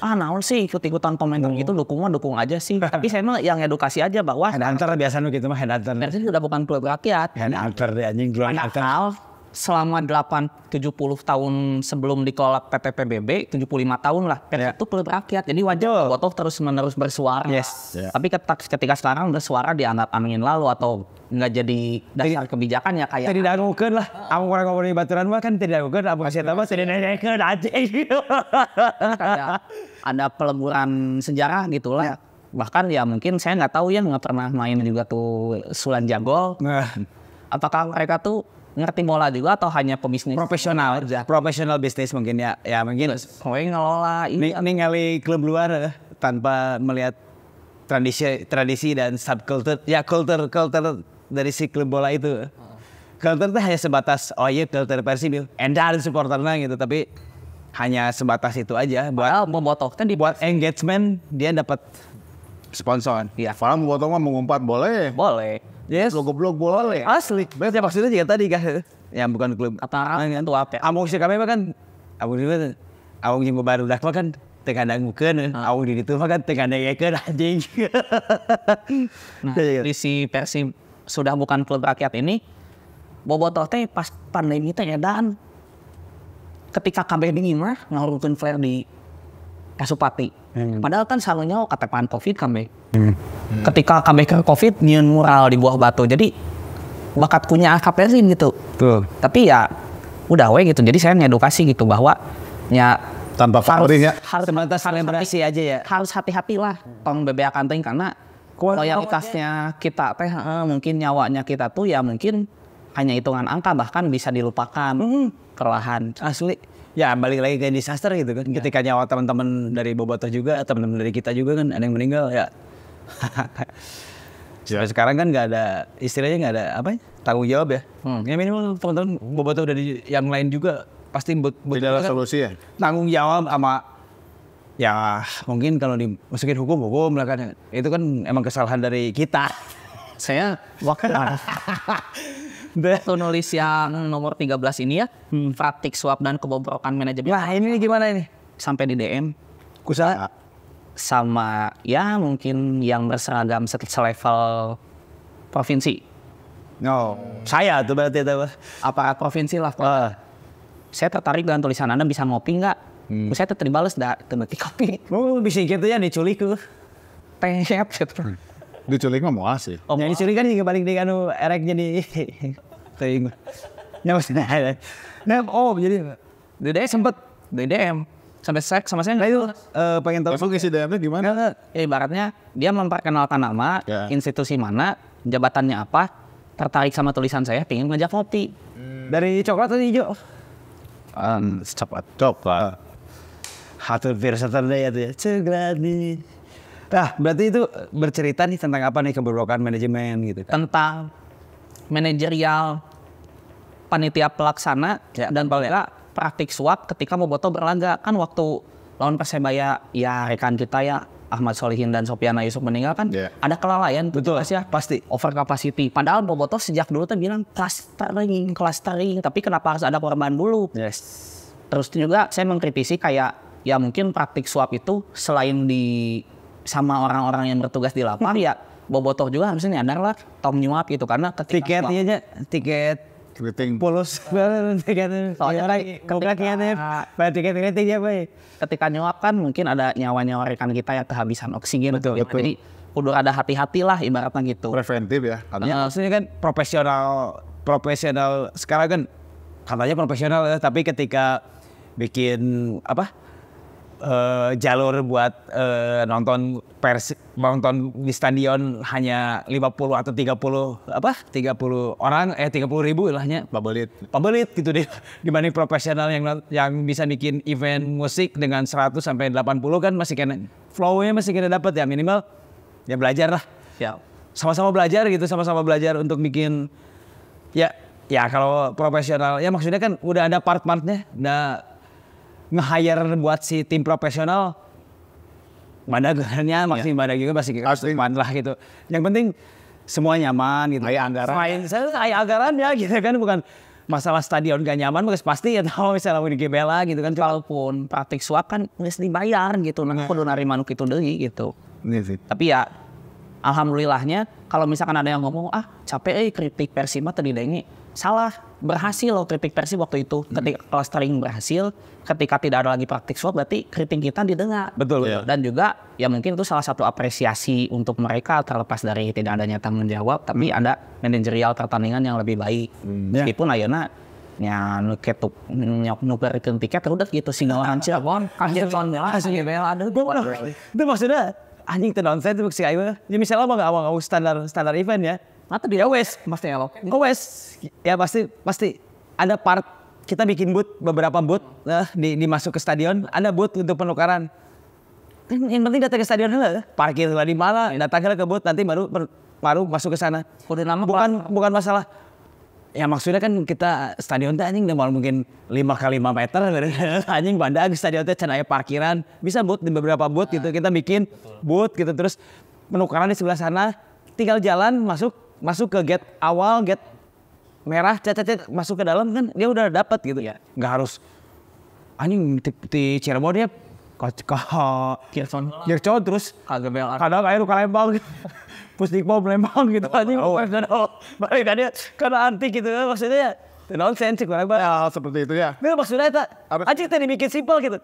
naon sih ikut-ikutan komentar gitu, dukung aja sih. Tapi saya mah yang edukasi aja bahwa headhunter biasanya gitu mah headhunter. Persib sudah bukan klub rakyat. Headhunter deh anjing duluan headhunter. Padahal selama 70 tahun sebelum dikelola PT PBB, 75 tahun lah, Persib itu klub rakyat. Jadi wajar botoh terus-menerus bersuara. Yes. Tapi ketika sekarang bersuara dianggap angin lalu atau nggak jadi dasar kebijakan ya kayak Tidak dagukeun lah. Amun orang ngomong di baturan mah kan tidak dagukeun, amun kasih tambah tidak dagukeun anjing. kayak ada peleburan sejarah gitulah. Bahkan ya mungkin saya nggak tahu ya, nggak pernah main juga tuh Sulan Jagol. Apakah mereka tuh ngerti bola juga atau hanya pebisnis profesional bisnis mungkin ya mungkin ngelola ningali klub luar tanpa melihat tradisi dan subculture ya culture dari si klub bola itu. Culture itu hanya sebatas culture Persib dan supporternya gitu, tapi hanya sebatas itu aja buat Bobotoh kan buat engagement dia dapat sponsor. Iya. Padahal Bobotoh mah mengumpat boleh. boleh. Yes. Blog boleh. Asli. Berarti maksudnya juga tadi kan yang bukan klub. Kata itu apa? Among si kami mah kan Among yang baru dak kan teu kadanggukeun, Among di ditu mah kan teu kadanggukeun anjing. Nah, di si Persib sudah bukan klub rakyat ini, Bobotoh teh pas pandemi teh edan. Ketika kabeh dingin mah ngarukeun flare di Kasupati. Padahal kan selalunya katepaan Covid kabeh. Ketika kabeh ke Covid nyieun mural di Buah Batu. Jadi bakat punya Persib gitu. Betul. Tapi ya udah we gitu. Jadi saya ngedukasi gitu bahwa ya Tanpa favorinya. harus Sebatas selebrasi aja ya. harus hati-hati lah tong bebeakan teh karena loyalitasnya kita teh mungkin nyawanya kita tuh ya mungkin hanya hitungan angka bahkan bisa dilupakan perlahan. Asli. Ya balik lagi ke disaster gitu kan. Ketika nyawa teman-teman dari Bobotoh juga, teman-teman dari kita juga kan ada yang meninggal ya. Sampai sekarang kan nggak ada istilahnya nggak ada apa ya, tanggung jawab ya. Ya minimal teman-teman Bobotoh dari yang lain juga pasti Tidak ada solusi ya. tanggung jawab sama ya mungkin kalau dimasukin hukum lah kan itu kan emang kesalahan dari kita. Saya waktu nulis yang nomor 13 ini ya, praktik suap dan kebobrokan manajemen Wah ini gimana ini? sampai di DM Kusaha? sama ya mungkin yang berseragam selevel provinsi. No, saya tuh berarti itu. Aparat provinsi lah. Saya tertarik dengan tulisan Anda, bisa ngopi nggak? Saya tetap dibales dah, temati kopi. Oh bisa gitu ya diculik tuh. Teh gitu. Diculik mah mau sih. Yang diculik kan juga balik di anu ereknya di teuing. Ya maksudnya. Nah, jadi Di DM sempet di DM sampai sama saya nah nggak itu pengen tahu Langsung isi DM-nya gimana? ya, ibaratnya dia memperkenalkan nama, Ya. institusi mana, jabatannya apa, tertarik sama tulisan saya, pengen ngajak kopi. dari coklat atau hijau? Cepat. Coba. Hatur bir Saturday ya tuh ya. Coklat nih. Nah, berarti itu bercerita nih tentang apa nih kebobrokan manajemen gitu kan. Tentang manajerial panitia pelaksana dan juga praktik suap ketika Bobotoh berlaga. Kan waktu lawan Persebaya ya rekan kita ya Ahmad Solihin dan Sopiana Yusuf meninggal kan ada kelalaian. Betul ya pasti. Over capacity. Padahal Bobotoh sejak dulu tuh bilang clustering. Tapi kenapa harus ada korban dulu? Yes. Terus juga saya mengkritisi kayak ya mungkin praktik suap itu selain di sama orang-orang yang bertugas di lapang ya Bobotoh juga harusnya nyadar lah tom nyuap gitu karena ketika tiket Keriting. polos tiket Soalnya tiket ya boy. ketika nyuap kan mungkin ada nyawa-nyawa rekan kita yang kehabisan oksigen. Betul. Jadi kudu ada hati-hati lah ibaratnya gitu. Preventif ya. Ya, maksudnya kan profesional sekarang kan katanya profesional ya, tapi ketika bikin jalur buat nonton di stadion hanya 50 atau 30 orang 30 ribu lahnya pabelit gitu deh dibanding profesional yang bisa bikin event musik dengan 100 sampai 80 kan masih kena flow-nya masih kena dapat ya minimal ya belajar lah Ya. sama-sama belajar untuk bikin ya kalau profesional ya maksudnya kan udah ada part-partnya udah nge-hire buat si tim profesional badagannya masih man lah gitu. Yang penting semua nyaman gitu. Aya anggaran. Aya anggaran ya gitu kan bukan masalah stadion gak nyaman pasti ya tahu misalnya mau digebela gitu kan. Walaupun praktik suap kan harus dibayar gitu. Nah, kudu narima nu kitu deui gitu. Ini sih. Tapi ya alhamdulillahnya kalau misalkan ada yang ngomong capek kritik Persib mah tadi dengi salah, berhasil loh kritik Persib waktu itu. Ketika clustering berhasil, ketika tidak ada lagi praktik suap berarti kritik kita didengar. Betul. Dan juga ya mungkin itu salah satu apresiasi untuk mereka terlepas dari tidak adanya tanggung jawab, tapi ada manajerial pertandingan yang lebih baik. Meskipun ayeuna nya nu ketuk nukerikeun tiket udah gitu singgalan Cirebon kaget son asli bel aduh Itu maksudnya anjing teu nonsen tuh si ayeuna. Ya misalnya mah awang standar event ya. atau dia wes pasti elok. Ya pasti ada part kita bikin booth beberapa booth dimasuk ke stadion ada booth untuk penukaran Yang penting datang ke stadion heula. Parkir heula di mana, datang heula ke booth nanti baru masuk ke sana. Udah nama Bukan masalah. Ya maksudnya kan kita stadion teh anjing mau mungkin 5x5 meter anjing bandag stadion teh can aya parkiran. Bisa booth di beberapa booth gitu. Kita bikin booth gitu terus penukaran di sebelah sana. Tinggal jalan masuk ke gate awal, gate merah, cet masuk ke dalam kan dia udah dapat gitu. Nggak harus anjing di Cirebon dia Kircon terus kadang air ke Lembang Pusdikpom Lembang gitu anjing balik tadi karena antik gitu maksudnya nonsense sih kurang Ya seperti itu ya. nah, maksudnya itu anjing tadi bikin simpel gitu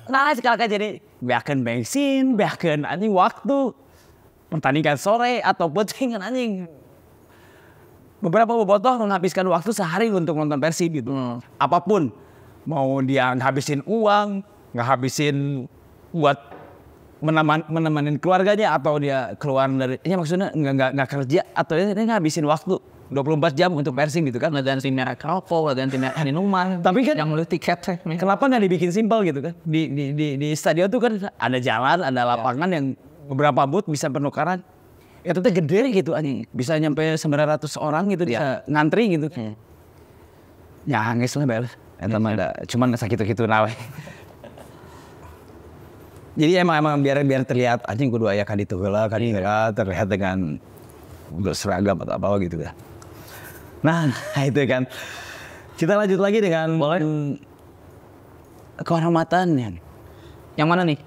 nah sekarang jadi biarkan bensin biarkan anjing waktu pertandingan sore atau putingan anjing beberapa bobotoh menghabiskan waktu sehari untuk nonton Persib gitu apapun mau dia ngabisin uang ngabisin buat menemanin keluarganya atau dia keluar dari ya maksudnya nggak kerja atau dia ngabisin waktu 24 jam untuk Persib gitu kan ganti merek rokok, ganti merek minuman. Tapi kan yang beli tiket kenapa nggak dibikin simpel gitu kan di stadion tuh kan ada jalan ada lapangan yang beberapa booth bisa penukaran ya teteh gede gitu anjing bisa nyampe 900 orang gitu bisa ngantri gitu ya nggak lah bel eta mah cuman sakitu-kitu nawe jadi emang biar terlihat anjing kudu aya ka ditu heula ka dieu terlihat dengan seragam atau apa gitu ya. Nah, itu kan. Kita lanjut lagi dengan kehormatan yang mana nih?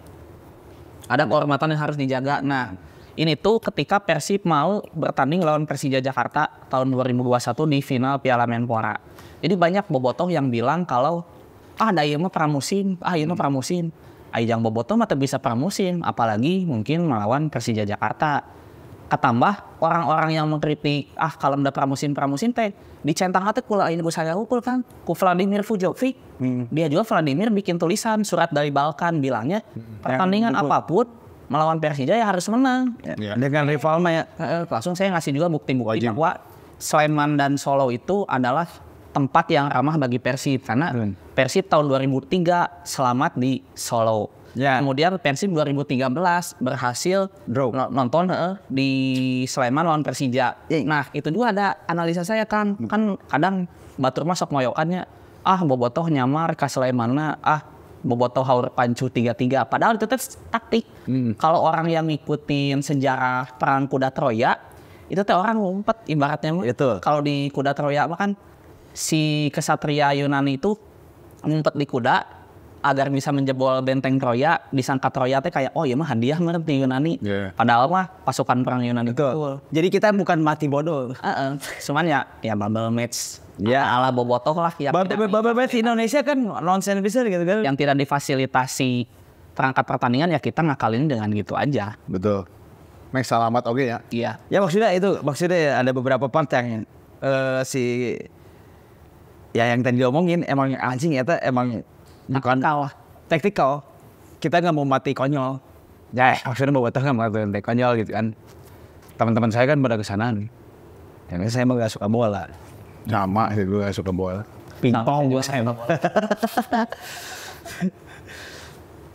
Ada kehormatan yang harus dijaga. Nah, ini tuh ketika Persib mau bertanding lawan Persija Jakarta tahun 2021 di final Piala Menpora. Jadi banyak bobotoh yang bilang kalau da ieu mah pramusim, ieu mah pramusim. Ajang bobotoh mah bisa pramusim, apalagi mungkin melawan Persija Jakarta. Ketambah orang-orang yang mengkritik, kalau udah pramusim teh dicentang teh kula ini saya ukul kan, ku Vladimir Vujovic. Dia juga Vladimir bikin tulisan surat dari Balkan bilangnya pertandingan apapun melawan Persija ya harus menang. Dengan rival mah ya. Langsung saya ngasih juga bukti-bukti bahwa Sleman dan Solo itu adalah tempat yang ramah bagi Persib karena Persib tahun 2003 selamat di Solo. Kemudian Persib 2013 berhasil nonton di Sleman lawan Persija. Nah, itu juga ada analisa saya kan kadang batur masuk ngoyokannya bobotoh nyamar ka Slemanna bobotoh haur pancu 3-3 padahal itu taktik. Kalau orang yang ngikutin sejarah perang kuda Troya itu teh orang ngumpet ibaratnya mah. Kalau di kuda Troya mah kan si kesatria Yunani itu ngumpet di kuda agar bisa menjebol benteng Troya. Disangka Troya teh kayak iya mah hadiah menurut Yunani. Padahal mah pasukan perang Yunani. Betul. Jadi kita bukan mati bodoh. Cuman ya bubble match. Ala bobotoh lah. Bubble match Indonesia kan nonsense bisa gitu kan. Yang tidak difasilitasi perangkat pertandingan ya kita ngakalin dengan gitu aja. Betul. Mek salamat oke ya. Iya. Ya maksudnya ada beberapa part yang yang tadi diomongin emang anjing eta emang bukan taktikal. Kita nggak mau mati konyol. Ya maksudnya bobotoh nggak mau mati konyol gitu kan. Teman-teman saya kan pada kesana. Yang saya emang nggak suka bola. Sama sih gue gak suka bola. Pingpong juga saya bola.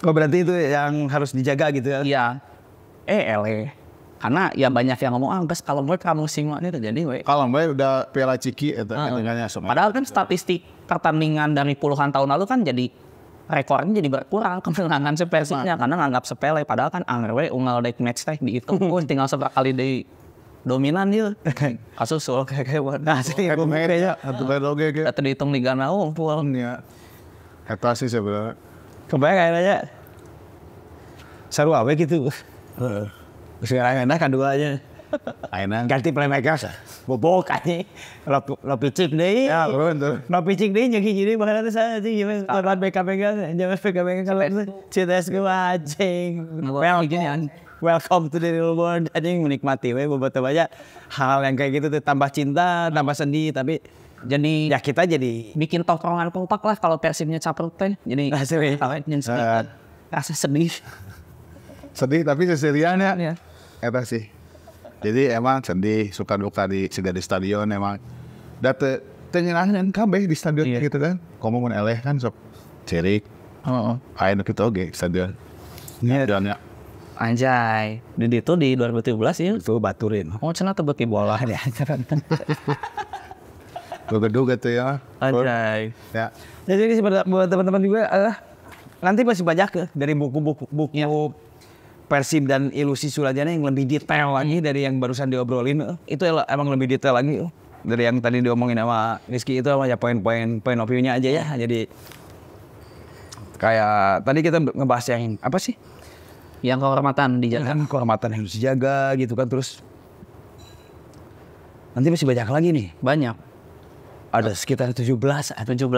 Berarti itu yang harus dijaga gitu ya? Iya. Karena ya banyak yang ngomong guys kalau mau pramusim ini terjadi Kalau gue udah Piala Ciki katanya padahal kan statistik pertandingan dari puluhan tahun lalu kan jadi rekornya jadi berkurang kemenangan Persibnya karena nganggap sepele padahal kan anggar unggal dek match teh dihitung tinggal seberapa kali di dominan dia kasus soal kayak sih kayaknya terhitung di Ghana full ya eta sih sebenarnya kebayang kayaknya seru awe gitu sekarang enak kan duanya ayeuna ganti playmaker bobok aja lo picik deh ya betul lo picik deh nyegi jadi bahkan saya sih jangan lawan BKBK jangan BKBK kalau CTS gue anjing welcome to the real world anjing menikmati beberapa banyak hal yang kayak gitu tuh tambah cinta tambah sedih tapi jadi ya kita jadi bikin tongkrongan kompak lah kalau Persibnya capruk teh jadi rasa sedih tapi seserian ya. Eta sih. Jadi emang sedih suka duka di stadion emang. Date tenyenangkeun kabeh di stadion gitu kan. Komo mun eleh kan sok cerik. Aya nu kitu oge stadion. Dan ya. Anjay. Di itu di 2017 ya. Itu baturin. Oh cenah teu beuki bola ya. Gedung gitu ya. Anjay. Ya. Jadi buat teman-teman juga nanti masih banyak ya dari buku Persib dan Ilusi Suladjana yang lebih detail lagi dari yang barusan diobrolin. Itu emang lebih detail lagi dari yang tadi diomongin sama Rizky. Itu ya poin of view-nya aja ya. Jadi kayak tadi kita ngebahas yang apa sih? Yang kehormatan dijaga. Kehormatan yang harus dijaga gitu kan. Terus nanti masih banyak lagi nih. Banyak. Ada sekitar 17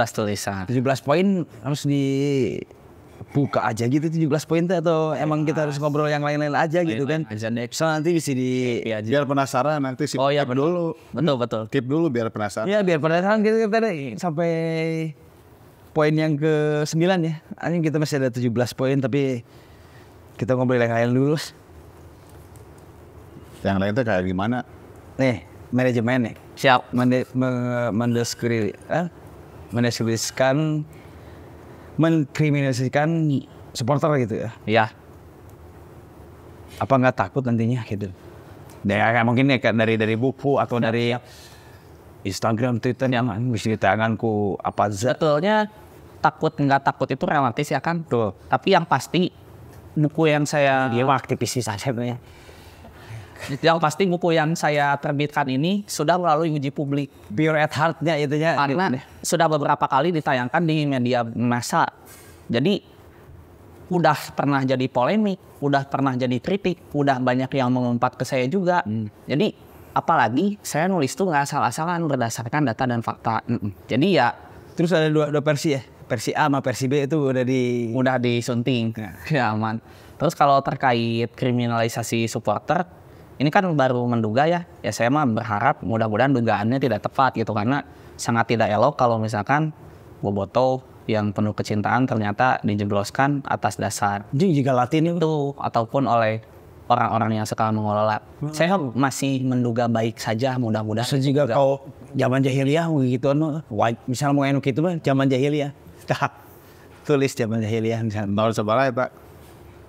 tulisan. 17 poin harus dibuka aja gitu 17 poin tuh, atau emang kita harus ngobrol yang lain-lain aja gitu kan. So nanti bisa biar penasaran nanti sih. Oh iya keep dulu. Betul. Keep dulu biar penasaran. Ya biar penasaran gitu tadi sampai poin yang ke-9 ya. Ini kita masih ada 17 poin tapi kita ngobrol yang lain dulu. Yang lain tuh kayak gimana? Nih, manajemen nih. Siap. Mengkriminalisasikan supporter gitu ya. Iya. Apa nggak takut nantinya gitu? Ya mungkin ya dari buku atau dari Instagram, Twitter yang bisa ditanganku apa zat. Sebetulnya takut nggak takut itu relatif ya kan. Tuh. Tapi yang pasti buku yang saya Dia aktivis saja sebenarnya. yang pasti buku yang saya terbitkan ini sudah melalui uji publik. Pure at heart-nya itunya. Karena sudah beberapa kali ditayangkan di media massa. Jadi udah pernah jadi polemik, udah pernah jadi kritik, udah banyak yang mengumpat ke saya juga. Jadi apalagi saya nulis tuh nggak asal-asalan berdasarkan data dan fakta. Jadi ya Terus ada dua versi ya. Versi A sama versi B itu udah disunting. Ya aman. Terus kalau terkait kriminalisasi supporter, ini kan baru menduga ya. Ya saya mah berharap mudah-mudahan dugaannya tidak tepat gitu, karena sangat tidak elok kalau misalkan Bobotoh yang penuh kecintaan ternyata dijebloskan atas dasar jika Latin itu ataupun oleh orang-orang yang sekarang mengelola. Saya masih menduga baik saja, mudah-mudahan. sejika kau zaman jahiliyah gitu misal mau enu gitu mah zaman jahiliyah. Tulis zaman jahiliyah misalnya. Tahun seberapa ya Pak?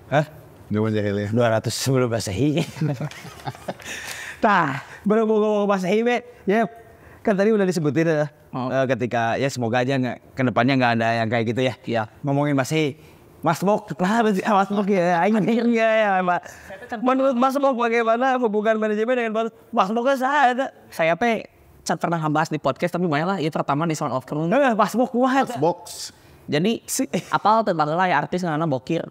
Hah? Zaman jahiliyah. 200 sebelum Masehi. Tah, baru mau Masehi be. Ya, kan tadi udah disebutin ya. Ketika ya semoga aja kedepannya nggak ada yang kayak gitu ya. Iya. Ngomongin Masehi. Mas Bok, Mas Bok ya, akhirnya ya, Pak. Menurut Mas Bok bagaimana hubungan manajemen dengan Mas Bok kan Saya pernah bahas di podcast, tapi banyak lah. Itu pertama di Sound of Truth. Mas Bok kuat. Box. Jadi apal tentang lah ya artis karena bokir.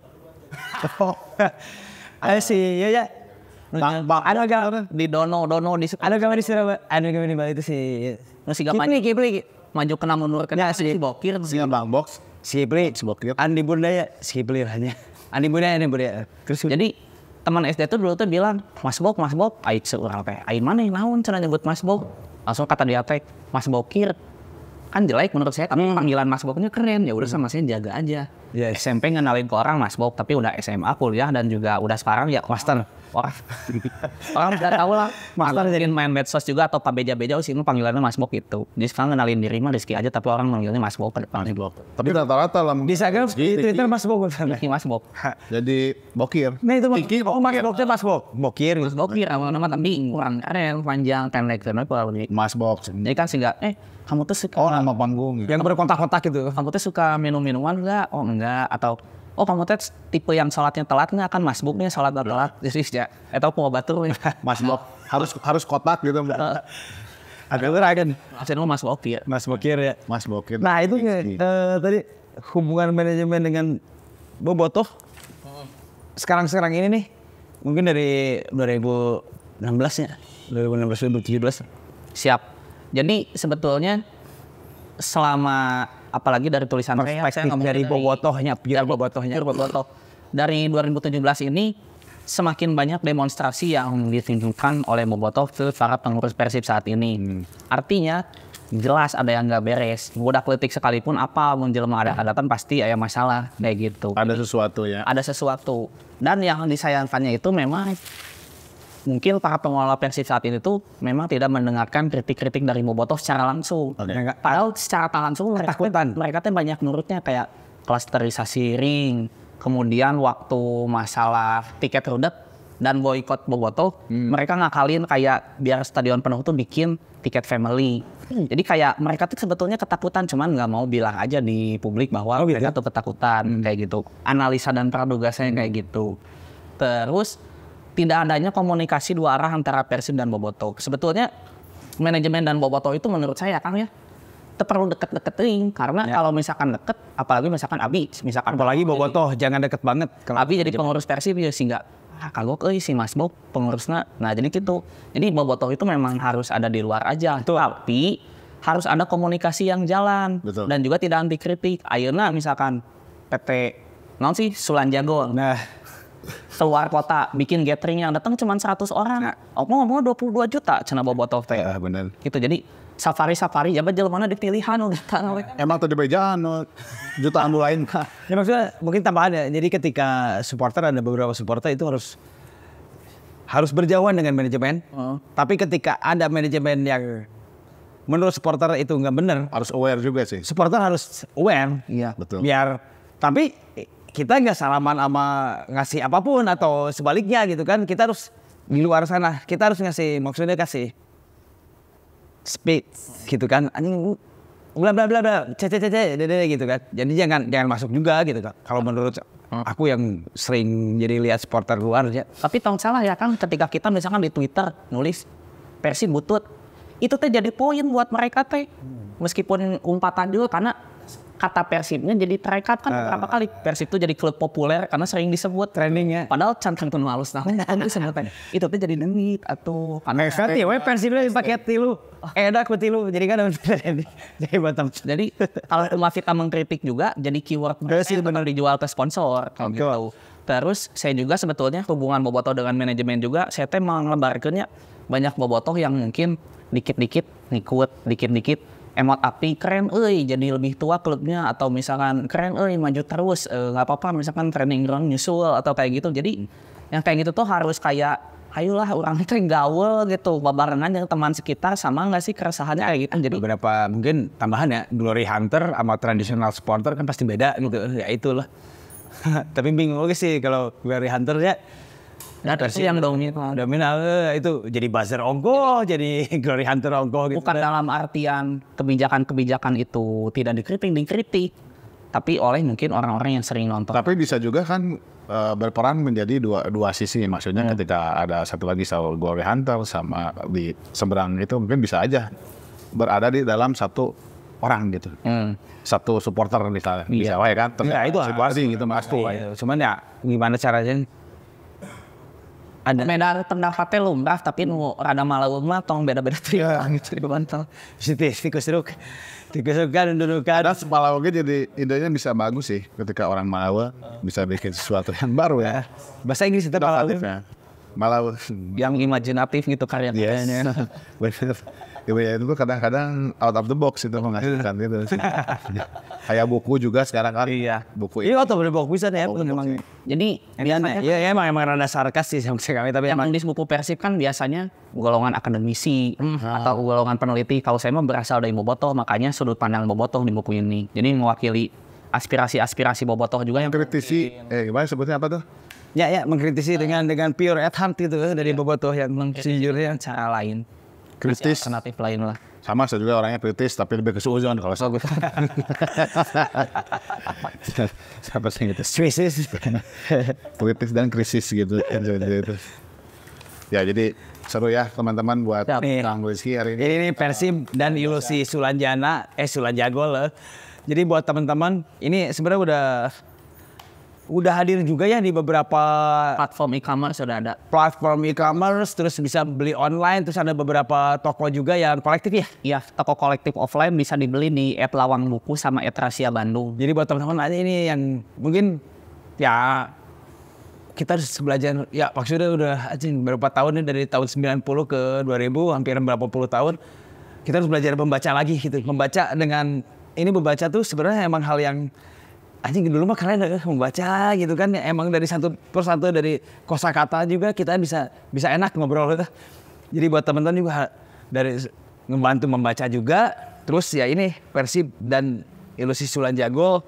Ayo sih, ya. Ada gak Di dono di ada gak di sana? Ada gak di Bali itu sih? masih gak Kipli. maju kena mundur kena si bokir. Singa Bang Box. Kipli. Bokir. Andi Bundaya, Kipli hanya. Andi Bundaya. Terus Jadi teman SD tuh dulu tuh bilang, Mas Bok, aing seurang teh. Aing mana yang naon cenah nyebut Mas Bok. Langsung kata dia teh, Mas Bokir. Kan jelek menurut saya, tapi panggilan Mas Boknya keren. Ya udah sama saya jaga aja. Yes. SMP ngenalin ke orang Mas Bok, tapi udah SMA, kuliah, dan juga udah sekarang ya master. Orang udah tahu lah. Master jadi main medsos juga atau Pak Beja-Beja sih panggilannya Mas Bok itu. Jadi sekarang ngenalin diri mah Rizky aja, tapi orang manggilnya Mas Bok ke depan. Tapi rata-rata lah. di Instagram, di Twitter Mas Bok. Rizky Mas Bok. Jadi bokir. Nah itu Tiki Mas Boknya Mas Bok. Bokir. Mas Bokir nama tapi kurang keren, panjang, pendek, dan apa lagi. Mas Box. Jadi kan sehingga kamu tuh suka Oh nama panggung. Yang berkontak-kontak gitu. kamu tuh suka minum minuman enggak? Oh enggak. Atau kamu tuh tipe yang sholatnya telat nggak? Kan Mas Boknya sholat telat. Jadi ya. Atau mau batur. Mas Box. Harus kotak gitu. Agak leragan. Asalnya Mas Bokir. Mas Bokir ya. Mas Bokir. Nah itu tadi hubungan manajemen dengan Bobotoh sekarang ini nih mungkin dari 2016 ya 2016 Siap. Jadi sebetulnya selama apalagi dari tulisan perspektif saya ngomong dari Bobotohnya Bobotoh. Dari 2017 ini semakin banyak demonstrasi yang ditunjukkan oleh Bobotoh ke para pengurus Persib saat ini. Artinya jelas ada yang nggak beres. Budak letik sekalipun apa menjelma ada adatan pasti ada masalah kayak gitu. Ada sesuatu ya. Ada sesuatu. Dan yang disayangkannya itu memang mungkin para pengelola Persib saat ini tuh memang tidak mendengarkan kritik-kritik dari Bobotoh secara langsung. Padahal secara tak langsung mereka tuh banyak nurutnya kayak klasterisasi ring, kemudian waktu masalah tiket rudet dan boykot Bobotoh, mereka ngakalin kayak biar stadion penuh tuh bikin tiket family. Jadi kayak mereka tuh sebetulnya ketakutan, cuman nggak mau bilang aja di publik bahwa mereka tuh ketakutan kayak gitu. Analisa dan pradugasinya kayak gitu. Terus tidak adanya komunikasi dua arah antara Persib dan Bobotoh. Sebetulnya manajemen dan Bobotoh itu menurut saya Kang ya, perlu deket-deketin karena kalau misalkan deket, apalagi misalkan Abi, misalkan Apalagi Bobotoh jangan deket banget. Kalau Abi jadi pengurus Persib ya sih nggak kagok si Mas Bob pengurusnya. Nah jadi gitu. Jadi Bobotoh itu memang harus ada di luar aja. Tapi harus ada komunikasi yang jalan. Betul. Dan juga tidak anti kritik. Ayeuna misalkan PT non sih Sulanjago. Nah, Keluar kota bikin gathering yang datang cuma 100 orang. Ngomong 22 juta cenah Bobotoh teh. Bener. Gitu. Jadi safari jabat jelema dipilihan Emang tadi bejaan jutaan lain. ya maksudnya mungkin tambahan ya. Jadi ketika supporter ada beberapa supporter itu harus berjauhan dengan manajemen. Tapi ketika ada manajemen yang menurut supporter itu nggak benar, Harus aware juga sih. supporter harus aware. Iya. Betul. Tapi kita nggak salaman sama ngasih apapun atau sebaliknya gitu kan. Kita harus di luar sana. Kita harus maksudnya kasih speed gitu kan. Anjing bla bla bla bla gitu kan. Jadi jangan masuk juga gitu kan. Kalau menurut aku yang sering jadi lihat supporter luar ya. Tapi tong salah ya kan ketika kita misalkan di Twitter nulis Persib butut, itu teh jadi poin buat mereka teh. Meskipun umpatan juga karena kata Persibnya jadi terekat kan berapa kali Persib itu jadi klub populer karena sering disebut Trendingnya. padahal cantan penuh halus nah itu tuh jadi dengit atau karena Nanti we Persibnya dipakai tilu. Edak ku tilu. Jadi kan jadi bottom. jadi kalau kita mengkritik juga jadi keyword Persib benar dijual ke sponsor gitu. Terus saya juga sebetulnya hubungan Bobotoh dengan manajemen juga saya teh menglebarkannya banyak Bobotoh yang mungkin dikit-dikit ngikut dikit-dikit emot api keren jadi lebih tua klubnya atau misalkan keren maju terus nggak apa-apa misalkan training ground nyusul atau kayak gitu. Jadi yang kayak gitu tuh harus kayak ayolah orang itu yang gaul gitu babarengan dengan teman sekitar sama nggak sih keresahannya kayak gitu. Jadi Beberapa mungkin tambahan ya, Glory Hunter sama traditional supporter kan pasti beda gitu. Ya itulah. Tapi bingung lagi sih kalau Glory Hunter ya. itu yang Dominan itu jadi buzzer ongkoh, jadi Glory Hunter ongkoh gitu. bukan dalam artian kebijakan-kebijakan itu tidak dikritik, tapi oleh mungkin orang-orang yang sering nonton. Tapi bisa juga kan berperan menjadi dua sisi. Maksudnya ketika ada satu lagi soal Glory Hunter sama di seberang itu mungkin bisa aja berada di dalam satu orang gitu. Satu supporter misalnya. Bisa wae kan. Ya, itu situasi gitu Mas. Cuman ya gimana caranya? Ada beda pendapatnya lumrah tapi nu rada malaung mah tong beda-beda terima gitu di bantal. Tikus kan dudukan. Dan Malawi jadi idenya bisa bagus sih ketika orang Malawi bisa bikin sesuatu yang baru ya. Bahasa Inggris itu Inovatifnya. Malawi. Yang imajinatif gitu karya-karyanya. Bener. Ya itu kadang-kadang out of the box itu menghasilkan gitu sih. Kayak buku juga sekarang kan. Iya. Buku Iya atau berbau bisa ya memang. Jadi biasanya Ya emang rada sarkas sih sama kami tapi yang emang di buku Persib kan biasanya golongan akademisi atau golongan peneliti. Kalau saya mah berasal dari Bobotoh, makanya sudut pandang Bobotoh di buku ini. Jadi mewakili aspirasi-aspirasi Bobotoh juga yang kritisi. Gimana sebutnya apa tuh? ya mengkritisi dengan pure at heart itu dari Bobotoh yang sejujurnya. cara lain. Kritis. Alternatif lain lah. Sama saya juga orangnya kritis tapi lebih ke suuzon kalau saya. Siapa sih gitu? Krisis. Kritis dan krisis gitu. Ya jadi seru ya teman-teman buat Nih. Kang Rizky hari ini. Ini Persib dan ilusi Sulanjago lah. Jadi buat teman-teman ini sebenarnya udah hadir juga ya di beberapa Platform e-commerce sudah ada. platform e-commerce, terus bisa beli online, terus ada beberapa toko juga yang kolektif ya. Iya, toko kolektif offline bisa dibeli di @lawang buku sama @rahasia Bandung. Jadi buat teman-teman aja ini yang mungkin ya kita harus belajar ya maksudnya udah berapa tahun nih dari tahun 90 ke 2000 hampir berapa puluh tahun kita harus belajar membaca lagi gitu. Membaca membaca tuh sebenarnya emang hal yang dulu mah kalian membaca gitu kan emang dari satu persatu dari kosakata juga kita bisa enak ngobrol gitu. Jadi buat teman-teman juga dari membantu membaca juga. Terus ya ini Persib dan ilusi Sulanjago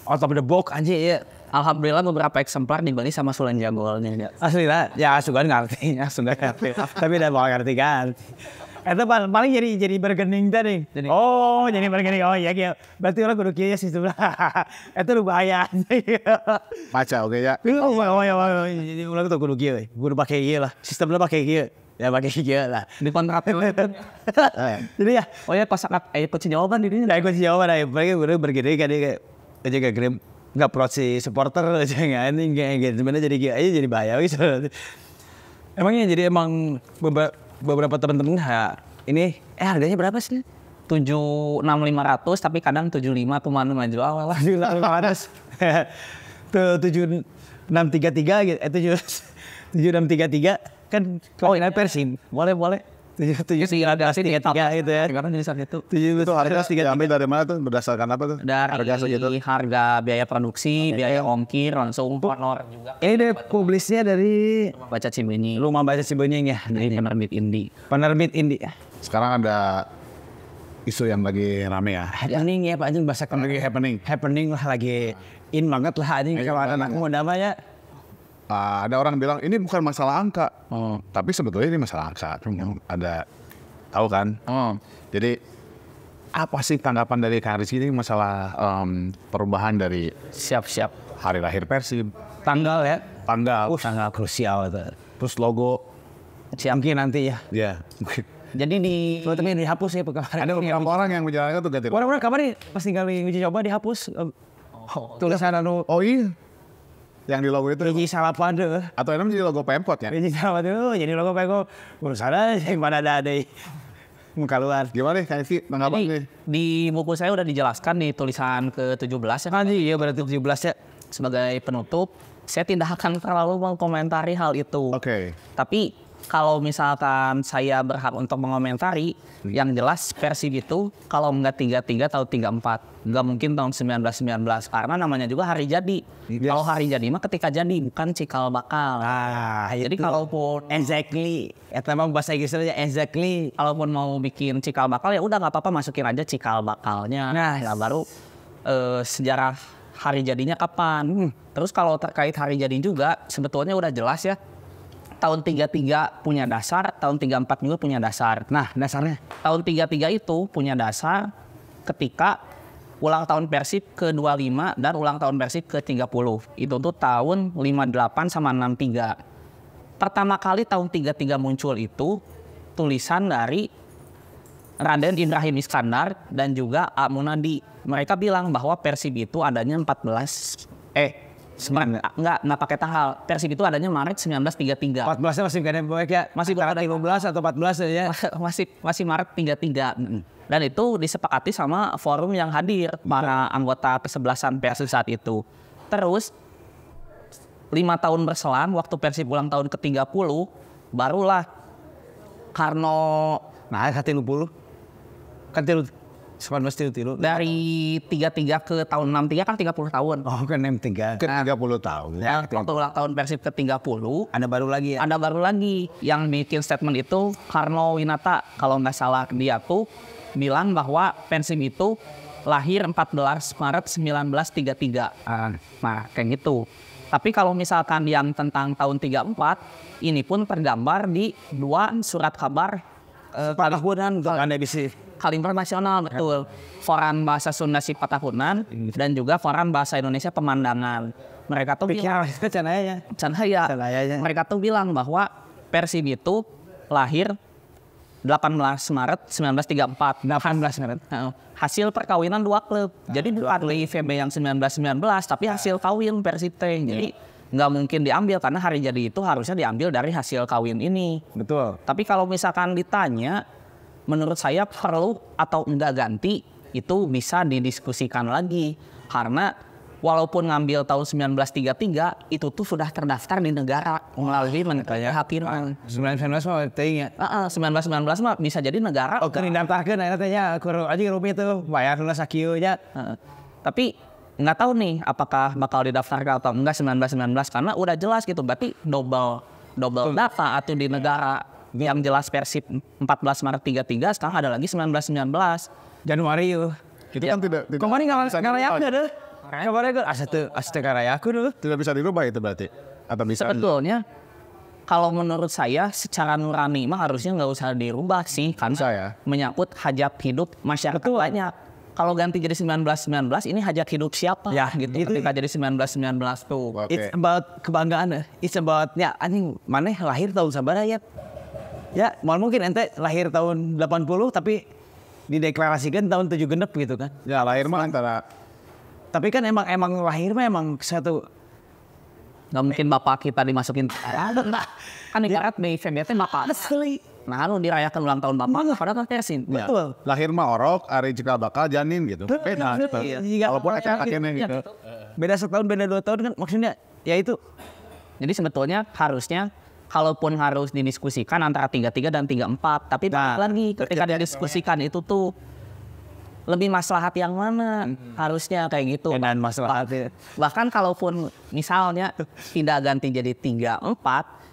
out of the box ya Alhamdulillah beberapa eksemplar dibeli sama Sulan Jagolnya. Asli lah, ya Sugan ngerti, ya Sugan ngerti. Tapi udah mau ngerti kan. Itu paling jadi bergening tadi. Oh, jadi bergening. Oh iya, iya. Berarti orang kudu kieu sih sebelah. Itu lu bahaya. Maca oke ya. Oh ya, jadi ulang tuh kudu kieu. Kudu pakai ieu lah. Sistemnya pakai kieu. Ya pakai kieu lah. Di kontrak. Jadi ya, Oh ya kosakat kunci jawaban di sini. nah kunci jawaban aja. Paling kudu bergening kan dia kayak grip. Enggak prosi supporter aja enggak anjing kayak sebenarnya jadi kieu aja jadi bahaya gitu. Emangnya jadi emang beberapa teman-teman ini harganya berapa sih? 76.500 tapi kadang 75 cuma jual lah. 7633 gitu. 7633 kan ini Persib. Boleh. 77 ada 33 gitu ya. Karena jadi saat itu. Itu harga diambil dari mana tuh? Berdasarkan apa tuh? Dari harga biaya produksi, biaya ongkir, langsung honor juga. Ini dari publisnya dari Baca Cibenyi. Rumah Baca Cibenying ya. Dari penerbit indie. Penerbit Indie. Sekarang ada isu yang lagi rame ya. Happening ya Pak Anjing bahasa Lagi happening lah lagi in banget lah anjing kalau anak muda namanya. Ada orang bilang ini bukan masalah angka, tapi sebetulnya ini masalah angka. Ada tahu kan? Jadi apa sih tanggapan dari Kak Rizky ini masalah perubahan dari Siap-siap. hari lahir Persib, Tanggal ya. tanggal, Tanggal krusial itu. terus logo, Mungkin nanti ya. ya. Jadi Tapi dihapus ya Ada beberapa orang yang menjalankan tuh ganti. Orang-orang kapan nih pas tinggal uji coba dihapus tulisan anu Oh iya, yang di logo itu. Biji Salapade. Atau emang jadi logo Pemkot ya? Biji Salapade jadi logo peko urusan aja yang mana ada muka luar. Gimana nih Kak Rizky tanggapan Jadi nih? di buku saya udah dijelaskan di tulisan ke-17 ya. Anjing iya berarti 17 ya. Sebagai penutup, saya tidak akan terlalu mengkomentari hal itu. Oke. Tapi kalau misalkan saya berhak untuk mengomentari, yang jelas Persib itu kalau nggak 33 tahun 34, nggak mungkin tahun 1919 karena namanya juga hari jadi. Kalau hari jadi mah ketika jadi bukan cikal bakal. Jadi Jadi kalaupun exactly, eta mah bahasa Inggrisnya exactly. kalaupun mau bikin cikal bakal ya udah nggak apa-apa masukin aja cikal bakalnya. Nah. Ya baru sejarah hari jadinya kapan. Terus kalau terkait hari jadi juga sebetulnya udah jelas ya. Tahun 33 punya dasar, tahun 34 juga punya dasar. Nah, dasarnya Tahun 33 itu punya dasar ketika ulang tahun Persib ke-25 dan ulang tahun Persib ke-30. Itu tuh tahun 58 sama 63. Pertama kali tahun 33 muncul itu tulisan dari Raden Ibrahim Iskandar dan juga A. Munadi. Mereka bilang bahwa Persib itu adanya 14 pakai tanggal. Persib itu adanya Maret 1933. 14-nya masih gak ada proyek ya. Masih antara 15 atau 14 ya. masih Maret 33. Dan itu disepakati sama forum yang hadir para anggota kesebelasan Persib saat itu. Terus 5 tahun berselang waktu Persib ulang tahun ke-30 barulah Karno Nah, kan 30. Kan 19 dari 33 ke tahun 63 kan 30 tahun. Oh, kan M3. Kan 30 tahun. Ya, waktu ulang tahun Persib ke-30 Ada baru lagi ya. ada baru lagi yang bikin statement itu Karno Winata kalau nggak salah dia tuh bilang bahwa Persib itu lahir 14 Maret 1933. Nah kayak gitu. Tapi kalau misalkan yang tentang tahun 34 ini pun tergambar di 2 surat kabar Patahunan untuk Anda bisa. Kalimper Nasional betul. Foran Bahasa Sunda Sipatahunan dan juga Foran Bahasa Indonesia Pemandangan. Mereka tuh bilang Canaya. Canaya. Mereka tuh bilang bahwa Persib itu lahir 18 Maret 1934. 18 Maret. Hasil perkawinan 2 klub. Jadi bukan IVB yang 1919 tapi hasil kawin Persib teh. Jadi nggak mungkin diambil karena hari jadi itu harusnya diambil dari hasil kawin ini. Betul. Tapi kalau misalkan ditanya, menurut saya perlu atau enggak ganti itu bisa didiskusikan lagi. Karena walaupun ngambil tahun 1933 itu tuh sudah terdaftar di negara melalui Kehakiman. 1919 mah teuing ya. 1919 mah bisa jadi negara. Oh, kan didaftarkeun aya teh nya kur anjing rumit tuh bayar dulu sakieu nya. Tapi nggak tahu nih apakah bakal didaftarkan atau enggak 1919 karena udah jelas gitu berarti double data atau di negara yang jelas Persib 14 Maret 33 sekarang ada lagi 1919 Januari yeuh. Itu kan tidak Kemarin ngalayak deh. Kemarin kan asa karayakeun dulu. Tidak bisa dirubah itu berarti. Atau bisa? Sebetulnya kalau menurut saya secara nurani mah harusnya nggak usah dirubah sih, kan Bisa ya. menyangkut hajat hidup masyarakat banyak. Kalau ganti jadi 1919 ini hajat hidup siapa? Ya, gitu. itu- Ketika jadi 1919 tuh. Oke. It's about kebanggaan. It's about ya anjing maneh lahir tahun sabaraha ya. Ya, mal mungkin ente lahir tahun 80 tapi dideklarasikan tahun 7 genep gitu kan. Ya lahir mah antara Tapi kan emang lahir mah emang satu Nggak mungkin bapak kita dimasukin kan ibarat BFM bapak. asli. Nah, lu dirayakan ulang tahun bapak, padahal kan tersin. ya, Betul. lahir mah orok, ari cikal bakal janin gitu. Beda. Iya. Walaupun akhirnya Iya, gitu. Beda setahun, beda 2 tahun kan maksudnya ya itu. Jadi sebetulnya harusnya kalaupun harus didiskusikan antara 33 dan 34, tapi balik lagi ketika didiskusikan itu tuh lebih maslahat yang mana harusnya kayak gitu. Dan masalah Bahkan kalaupun misalnya tidak ganti jadi 34,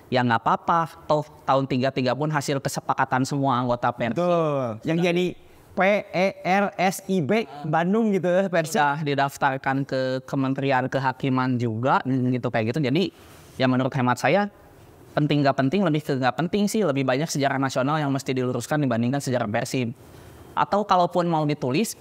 ya nggak apa-apa. Toh tahun 33 pun hasil kesepakatan semua anggota Persib. Betul. Yang jadi PERSIB Bandung gitu ya Persib. Sudah didaftarkan ke Kementerian Kehakiman juga gitu kayak gitu. Jadi ya menurut hemat saya penting nggak penting lebih ke nggak penting sih, lebih banyak sejarah nasional yang mesti diluruskan dibandingkan sejarah Persib. Atau kalaupun mau ditulis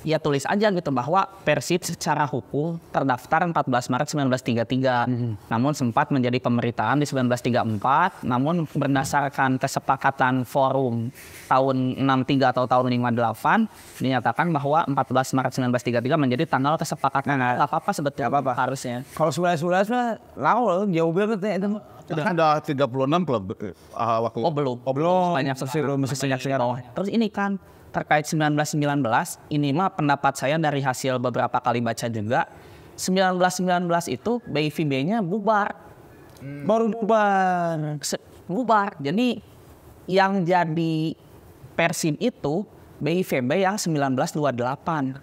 ya tulis aja gitu bahwa Persib secara hukum terdaftar 14 Maret 1933. Namun sempat menjadi pemerintahan di 1934, namun berdasarkan kesepakatan forum tahun 63 atau tahun 58 dinyatakan bahwa 14 Maret 1933 menjadi tanggal kesepakatan. Nggak apa-apa sebetulnya harusnya. Kalau 11 mah laul jauh banget ya itu. Udah 36 klub waktu. Oh belum. Banyak sejarah. Terus ini kan terkait 1919 ini mah pendapat saya dari hasil beberapa kali baca juga 1919 itu BIVB-nya bubar. Baru bubar. Bubar. Jadi yang jadi Persib itu BIVB yang 1928.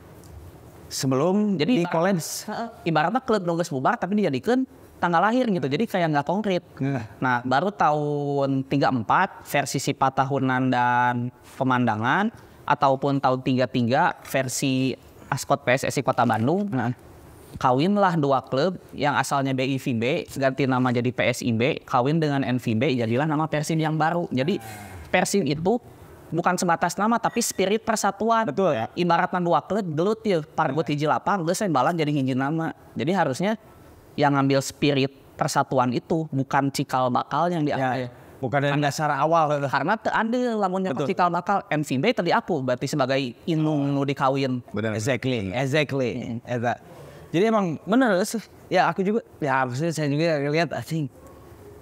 Sebelum Jadi di college. ibaratnya klub nunggu bubar tapi dijadikan tanggal lahir gitu. Jadi kayak nggak konkret. Nah, baru tahun 34 versi sifat tahunan dan pemandangan ataupun tahun 33 versi Askot PSSI Kota Bandung. Nah, kawinlah dua klub yang asalnya BIVB ganti nama jadi PSIB, kawin dengan NVB jadilah nama Persib yang baru. Jadi Persib itu bukan sebatas nama tapi spirit persatuan. Betul ya. Ibaratnya dua klub gelut ya, pargut hiji lapang, geus balan jadi hiji nama. Jadi harusnya yang ngambil spirit persatuan itu bukan cikal bakal yang diambil. Ya, bukan dari dasar awal. Karena teu ada lamun yang cikal bakal NVB tadi aku berarti sebagai inung nu dikawin. Benar. Exactly. Eta. Jadi emang bener sih. Ya aku juga, ya maksudnya saya juga lihat asing.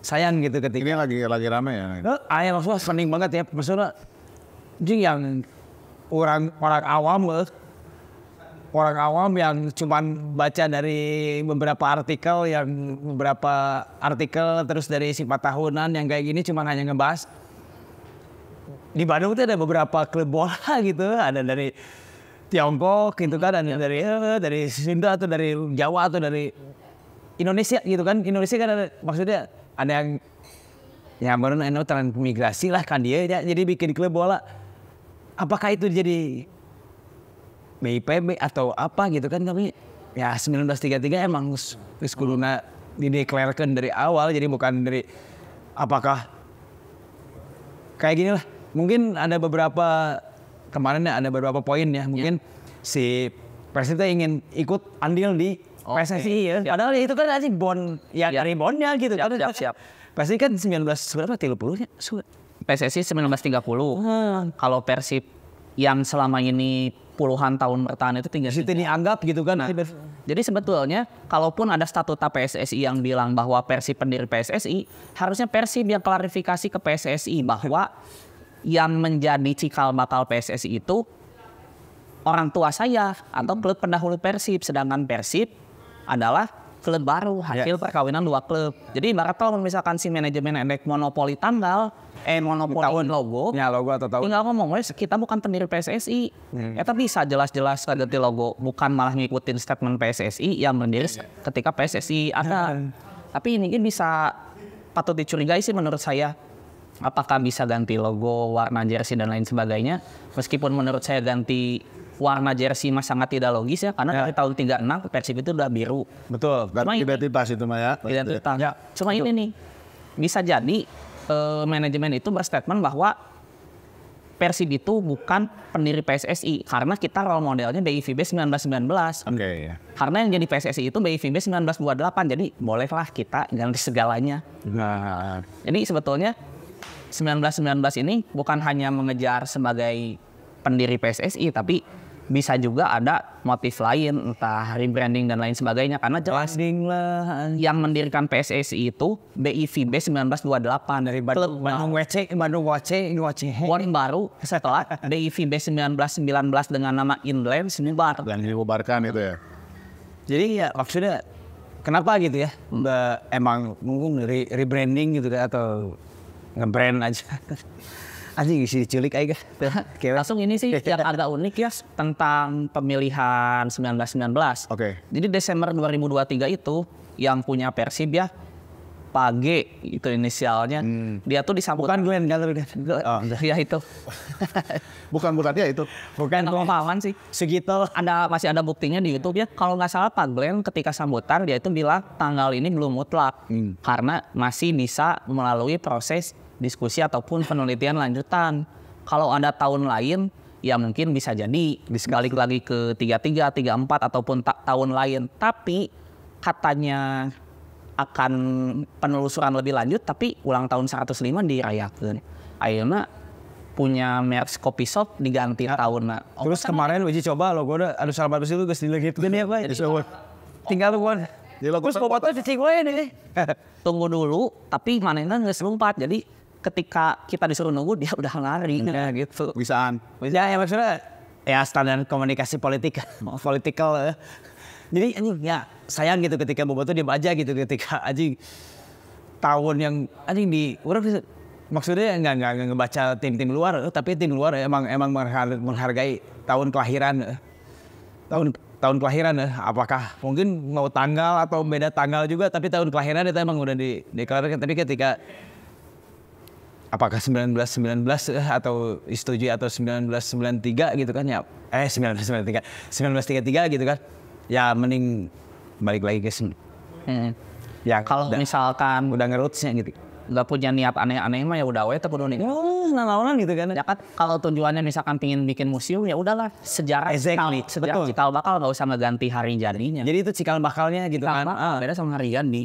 Sayang gitu ketika. Ini lagi rame ya. Ayah maksudnya pening banget ya. Maksudnya jing yang orang awam yang cuman baca dari beberapa artikel terus dari sifat tahunan yang kayak gini cuman hanya ngebahas di Bandung tuh ada beberapa klub bola gitu, ada dari Tiongkok gitu kan, ada dari Sunda atau dari Jawa atau dari Indonesia gitu kan. Indonesia kan ada, maksudnya ada yang ya baru transmigrasi lah kan dia ya, jadi bikin klub bola. Apakah itu jadi BIPB atau apa gitu kan, tapi ya 1933 emang kuluna dideklarasikan dari awal, jadi bukan dari apakah kayak gini lah. Mungkin ada beberapa kemarin ada beberapa poin ya, mungkin si Persib ingin ikut andil di PSSI ya. Padahal itu kan aja bond ya dari bondnya gitu. Siap. Pasti kan 19 berapa 30 nya. PSSI 1930. Kalau Persib yang selama ini puluhan tahun bertahan itu tinggal Situ dianggap gitu kan. Jadi sebetulnya kalaupun ada statuta PSSI yang bilang bahwa Persib pendiri PSSI, harusnya Persib yang klarifikasi ke PSSI bahwa yang menjadi cikal bakal PSSI itu orang tua saya atau klub pendahulu Persib, sedangkan Persib adalah klub baru hasil perkawinan dua klub. Jadi ibarat kalau misalkan si manajemen endek monopoli tanggal, monopoli logo, Ya logo atau tahun. tinggal ngomong, "Wes, kita bukan pendiri PSSI." Eta bisa jelas-jelas ganti logo, bukan malah ngikutin statement PSSI yang berdiri ketika PSSI ada. Tapi ini bisa patut dicurigai sih menurut saya. Apakah bisa ganti logo, warna jersey dan lain sebagainya? Meskipun menurut saya ganti warna jersey mah sangat tidak logis ya, karena dari tahun 36 Persib itu udah biru. Betul. Cuma ini- Identitas itu mah ya. Identitas. Ya. Cuma ini nih, bisa jadi manajemen itu berstatement bahwa Persib itu bukan pendiri PSSI, karena kita role modelnya BIVB 1919. Oke. Karena yang jadi PSSI itu BIVB 1928, jadi bolehlah kita ganti segalanya. Nah, Jadi sebetulnya 1919 ini bukan hanya mengejar sebagai pendiri PSSI, tapi bisa juga ada motif lain, entah rebranding dan lain sebagainya. Karena jelas landing lah. yang mendirikan PSSI itu BIVB 1928 Dari Bandung WC, One baru setelah BIVB 1919 dengan nama Inland bubar. Dan dibubarkan itu ya. Jadi ya maksudnya kenapa gitu ya? Emang mungkin rebranding gitu kan atau nge-brand aja. Anjing isi diculik aja. Langsung ini sih yang agak unik ya tentang pemilihan 1919. Oke. Jadi Desember 2023 itu yang punya Persib ya, Pak G itu inisialnya. Dia tuh disambut. Bukan Glenn kan? Ya itu. Bukan dia itu. Bukan Pahlawan sih. Sugito. Masih ada buktinya di YouTube ya. Kalau nggak salah Pak Glenn ketika sambutan dia itu bilang tanggal ini belum mutlak karena masih bisa melalui proses diskusi ataupun penelitian lanjutan. Kalau ada tahun lain ya mungkin bisa jadi balik lagi ke 33, 34 ataupun tahun lain. Tapi katanya akan penelusuran lebih lanjut, tapi ulang tahun 105 dirayakan. Akhirnya punya merek kopi shop diganti tahun. Terus kemarin uji coba logo udah ada salah itu geus dilegitkeun ya Pak. Tinggal lu kan. Terus bobotoh cicing we nih. Tunggu dulu, tapi manehna geus lompat. Jadi ketika kita disuruh nunggu dia udah lari. Ya gitu. Bisaan. Ya maksudnya ya standar komunikasi politikal. Jadi anjing ya sayang gitu ketika bobotoh dia aja gitu ketika anjing tahun yang anjing di orang maksudnya nggak ngebaca tim-tim luar, tapi tim luar emang menghargai tahun kelahiran, tahun kelahiran. Apakah mungkin mau tanggal atau beda tanggal juga, tapi tahun kelahiran itu emang udah dideklarasikan. Tapi ketika apakah 1919 atau setuju atau 1993 gitu kan ya 1933 gitu kan ya mending balik lagi ke ya Kalau misalkan udah ngerutsnya gitu. nggak punya niat aneh-aneh mah ya udah we teu kudu nih. Naon gitu kan. Ya kan kalau tujuannya misalkan pingin bikin museum ya udahlah sejarah Exactly, sejarah betul. cikal bakal nggak usah ngeganti hari jadinya. Jadi itu cikal bakalnya gitu Cikal kan. bakal beda sama hari jadi.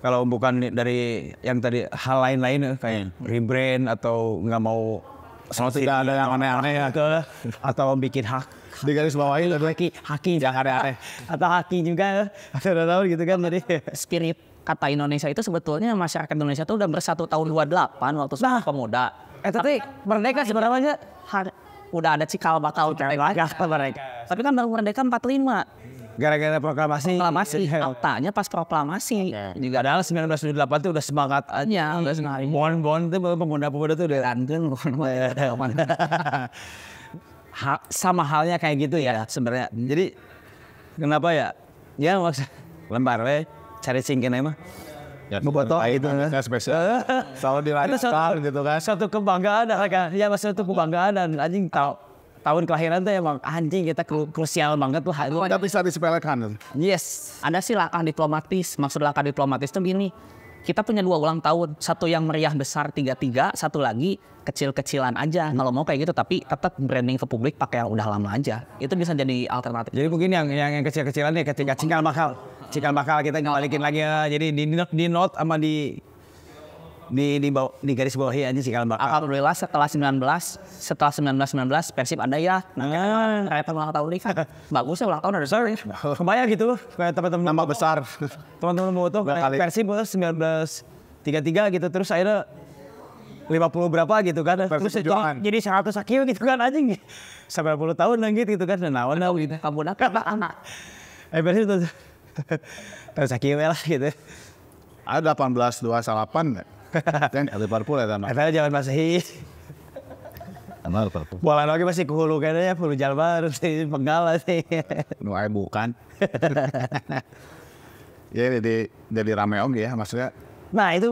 Kalau bukan dari yang tadi hal lain-lain kayak rebrand atau nggak mau Tidak ada yang aneh-aneh ya. atau bikin hak Di garis bawahi haki jangan aneh atau haki juga atau udah tahu gitu kan tadi. Spirit kata Indonesia itu sebetulnya masyarakat Indonesia itu udah bersatu tahun 28 waktu Sumpah Pemuda. Tapi merdeka sebenarnya Udah ada cikal bakal mereka. Tapi kan baru merdeka 45. Gara-gara proklamasi. Faktanya pas proklamasi Juga adalah 1978 itu udah semangat aja. ya udah senari. Bon itu pemuda-pemuda tuh udah sama halnya kayak gitu ya sebenarnya. Jadi kenapa ya? Ya maksud lembar we cari singkin emang. Ya, Bobotoh itu kan spesial. Selalu dirayakan gitu kan. Satu kebanggaan kan. Ya maksudnya satu kebanggaan dan anjing tahun kelahiran tuh emang anjing kita krusial banget lah. Tidak bisa disepelekan. Yes. Ada sih langkah diplomatis. Maksud langkah diplomatis tuh gini. Kita punya 2 ulang tahun. Satu yang meriah besar 33, satu lagi kecil-kecilan aja. Kalau mau kayak gitu tapi tetap branding ke publik pakai yang udah lama aja. Itu bisa jadi alternatif. Jadi mungkin yang kecil-kecilan nih ketika cikal bakal kita ngembalikin lagi ya. Jadi di note sama di garis bawahi aja cikal bakal. Alhamdulillah setelah 1919 Persib ada ya. Nah, rayakan ulang tahun nih kan. Bagus ya ulang tahun ada sorry. Kebayang gitu kayak teman-teman Nama besar. teman-teman mau tuh Berkali. Persib 1933 gitu terus akhirnya 50 berapa gitu kan terus perjuangan. jadi 100 akil gitu kan anjing 90 tahun lagi gitu kan naon gitu Kamu udah kata anak. Persib tuh terus akil lah gitu Ada 1828. Dan Liverpool ya tanah. katanya jangan Masehi bola lagi masih ke hulu kayaknya hulu Jalbar sih Penggala sih Nuai bukan. Ya jadi rame oke ya maksudnya. nah itu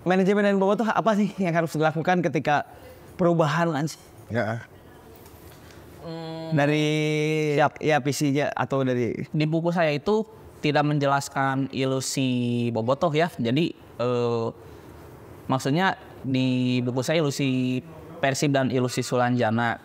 manajemen dan bobotoh apa sih yang harus dilakukan ketika perubahan kan sih Ya. dari ya visinya atau dari Di buku saya itu tidak menjelaskan ilusi bobotoh ya. Jadi maksudnya di buku saya ilusi Persib dan ilusi Sulanjana.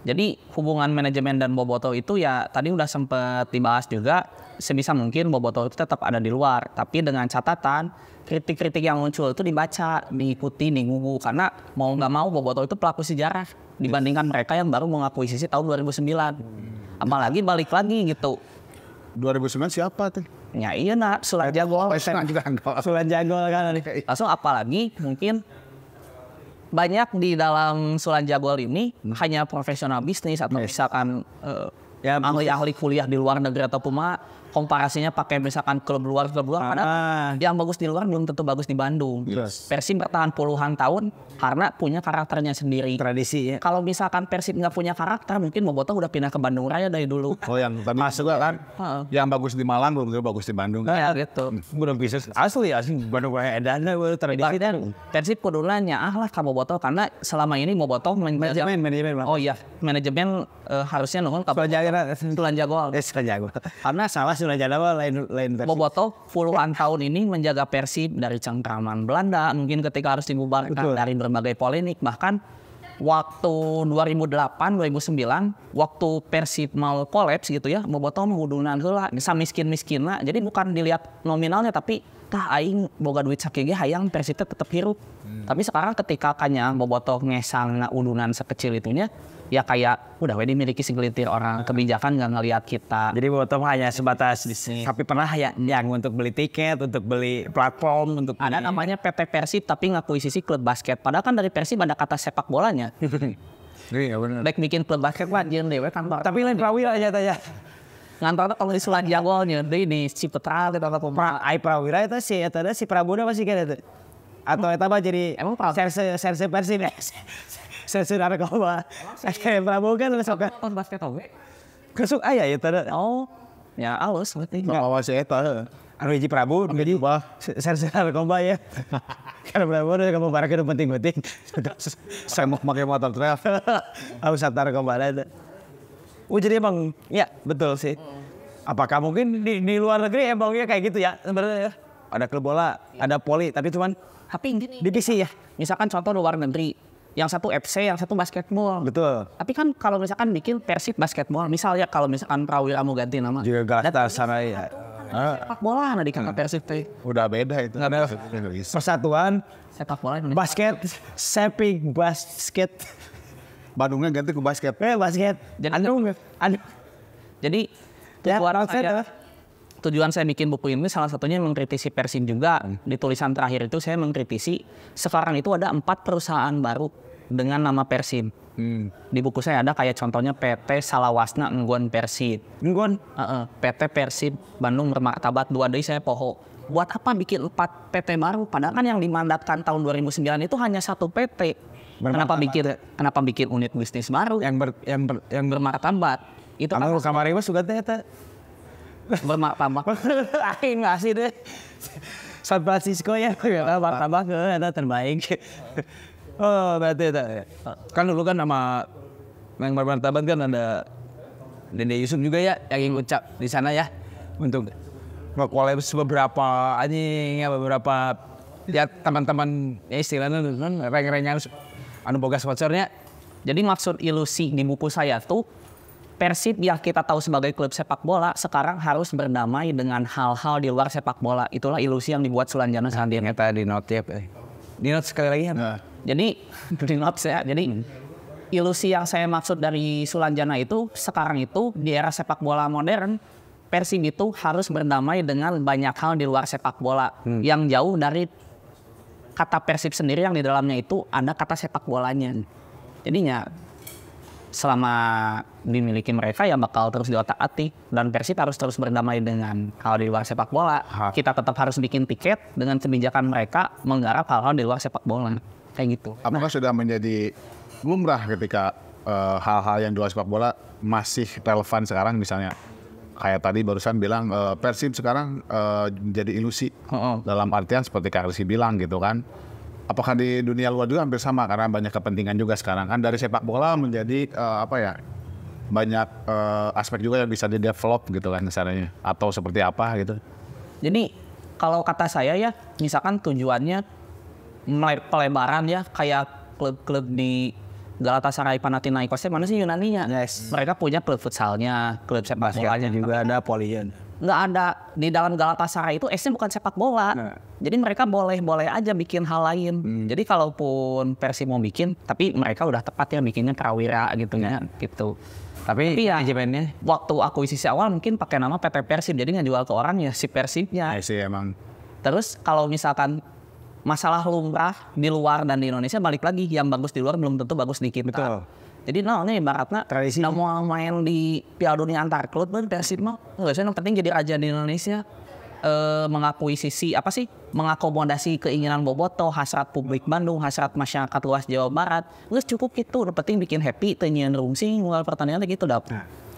Jadi hubungan manajemen dan bobotoh itu ya tadi udah sempet dibahas juga. Sebisa mungkin bobotoh itu tetap ada di luar, tapi dengan catatan kritik-kritik yang muncul itu dibaca, diikuti, digunggu, karena mau nggak mau bobotoh itu pelaku sejarah dibandingkan mereka yang baru mengakuisisi tahun 2009. Apalagi balik lagi gitu. 2009 siapa tuh? Ya iya nak, Sulan Jagol. Sulan Jagol kan. Langsung apalagi mungkin banyak di dalam Sulan Jagol ini hanya profesional bisnis atau misalkan Ya, ahli-ahli kuliah di luar negeri atau puma komparasinya pakai misalkan klub luar karena yang bagus di luar belum tentu bagus di Bandung. Yes. Persib bertahan puluhan tahun karena punya karakternya sendiri. Tradisi ya. Kalau misalkan Persib nggak punya karakter, mungkin Bobotoh udah pindah ke Bandung Raya dari dulu. Oh yang tadi masuk kan? Yang bagus di Malang belum tentu bagus di Bandung. Ya gitu. Belum bisa asli Bandung Raya edana baru tradisi. Ibaratnya Persib kudu nanya lah ke Bobotoh karena selama ini Bobotoh Manajemen. Oh iya, manajemen harusnya nuhun ke Sulan Jagol. Sulan Jagol. Karena salah Sulan Jagol lain versi. Bobotoh puluhan tahun ini menjaga Persib dari cengkraman Belanda, mungkin ketika harus dibubarkan dari berbagai polemik, bahkan waktu 2008-2009 waktu Persib mau kolaps gitu ya, Bobotoh mengudunan heula miskin-miskinna. Jadi bukan dilihat nominalnya tapi tah aing boga duit sakege hayang Persib tetep hirup. Tapi sekarang ketika kanya Bobotoh ngesang udunan sekecil itunya, ya kayak udah dimiliki segelintir orang, kebijakan nggak ngelihat kita. Jadi Bobotoh hanya sebatas bisnis. Tapi pernah ya yang untuk beli tiket, untuk beli platform, untuk Ada namanya PT Persib tapi ngakuisisi klub basket. Padahal kan dari Persib ada kata sepak bolanya. Iya benar. Baik bikin klub basket mah jeung dewe kantor. tapi lain prawira aja tanya. Ngantornya kalau di Sulan Jagolnya di Ciputra gitu atau Ai prawira itu si eta si Prabowo masih kan itu. Atau eta mah jadi Emang serse Persib ya. Serse narkoba. Prabowo kan sok nonton basket oge. kesuk aya ya tadi. Oh, ya halus berarti. Kalau si eta Anu hiji Prabowo jadi serse narkoba ya. Karena Prabowo udah kamu barang penting-penting. saya mau pakai motor trail. Aku satar kembali itu. Oh jadi emang ya betul sih. Apakah mungkin di luar negeri emangnya kayak gitu ya sebenarnya ya? Ada klub bola, ada poli, tapi cuman Tapi gini, divisi ya. misalkan contoh luar negeri, yang satu FC, yang satu basketball. Betul. Tapi kan kalau misalkan bikin Persib basketball, misalnya kalau misalkan Prawira mau ganti nama, Juga Galata sama ya. sepak bola nah di kata Persib teh. Udah beda itu. Persatuan Sepak bola Indonesia. basket, sepik basket. Bandungnya ganti ke basket. Basket. Jadi- Anu. Jadi Ya, tujuan saya bikin buku ini salah satunya mengkritisi Persib juga. Di tulisan terakhir itu saya mengkritisi sekarang itu ada 4 perusahaan baru dengan nama Persib. Di buku saya ada kayak contohnya PT Salawasna Enggon Persib. Enggon. PT Persib Bandung Bermartabat 2 deui saya poho. Buat apa bikin 4 PT baru? Padahal kan yang dimandatkan tahun 2009 itu hanya 1 PT. Kenapa bikin unit bisnis baru yang bermartabat? Itu kan Anu kamari mah suka teh eta. bermartabat. Aing ngasih deh. San Francisco ya, martabak eta terbaik. Oh, berarti eta. Kan dulu kan nama yang bermartabat kan ada Dede Yusuf juga ya yang ngucap di sana ya untuk nge-collabs beberapa anjing ya beberapa ya teman-teman ya istilahnya kan reng-rengan anu boga sponsornya. Jadi maksud ilusi di buku saya tuh Persib yang kita tahu sebagai klub sepak bola sekarang harus berdamai dengan hal-hal di luar sepak bola. Itulah ilusi yang dibuat Sulanjana sendiri. Ternyata di note ya. Di note sekali lagi ya. Jadi di notes ya. Jadi ilusi yang saya maksud dari Sulanjana itu sekarang itu di era sepak bola modern Persib itu harus berdamai dengan banyak hal di luar sepak bola yang jauh dari kata Persib sendiri yang di dalamnya itu ada kata sepak bolanya. Jadinya selama dimiliki mereka ya bakal terus diotak-atik dan Persib harus terus berdamai dengan hal di luar sepak bola. Kita tetap harus bikin tiket dengan kebijakan mereka menggarap hal-hal di luar sepak bola. Kayak gitu. Apakah sudah menjadi lumrah ketika hal-hal yang di luar sepak bola masih relevan sekarang misalnya kayak tadi barusan bilang Persib sekarang menjadi ilusi dalam artian seperti Kak Rizky bilang gitu kan. Apakah di dunia luar juga hampir sama karena banyak kepentingan juga sekarang kan dari sepak bola menjadi banyak aspek juga yang bisa di-develop gitu kan caranya atau seperti apa gitu. Jadi kalau kata saya ya, misalkan tujuannya pelebaran ya, kayak klub-klub di Galatasaray, Panathinaikosnya mana sih Yunaninya? Yes. Mereka punya klub futsalnya, klub sepak bolanya juga ada polian. Nggak ada di dalam Galatasaray itu esnya bukan sepak bola. Jadi mereka boleh aja bikin hal lain. Jadi kalaupun Persib mau bikin, tapi mereka udah tepat ya bikinnya Prawira gitu ya, gitu. Tapi ya manajemennya waktu akuisisi awal mungkin pakai nama PT Persib, jadi nggak jual ke orang ya si Persibnya. sih emang. Terus kalau misalkan masalah lumrah di luar dan di Indonesia, balik lagi yang bagus di luar belum tentu bagus di kita. Betul. Jadi ini ibaratnya Tradisi. nggak mau main di Piala Dunia antar klub kan Persib mah nggak sih, yang penting jadi raja di Indonesia. Mengakuisisi mengakomodasi keinginan bobotoh, hasrat publik Bandung, hasrat masyarakat luas Jawa Barat. Nggak cukup gitu, udah penting bikin happy, tenyian rungsing, mulai pertandingan gitu dah.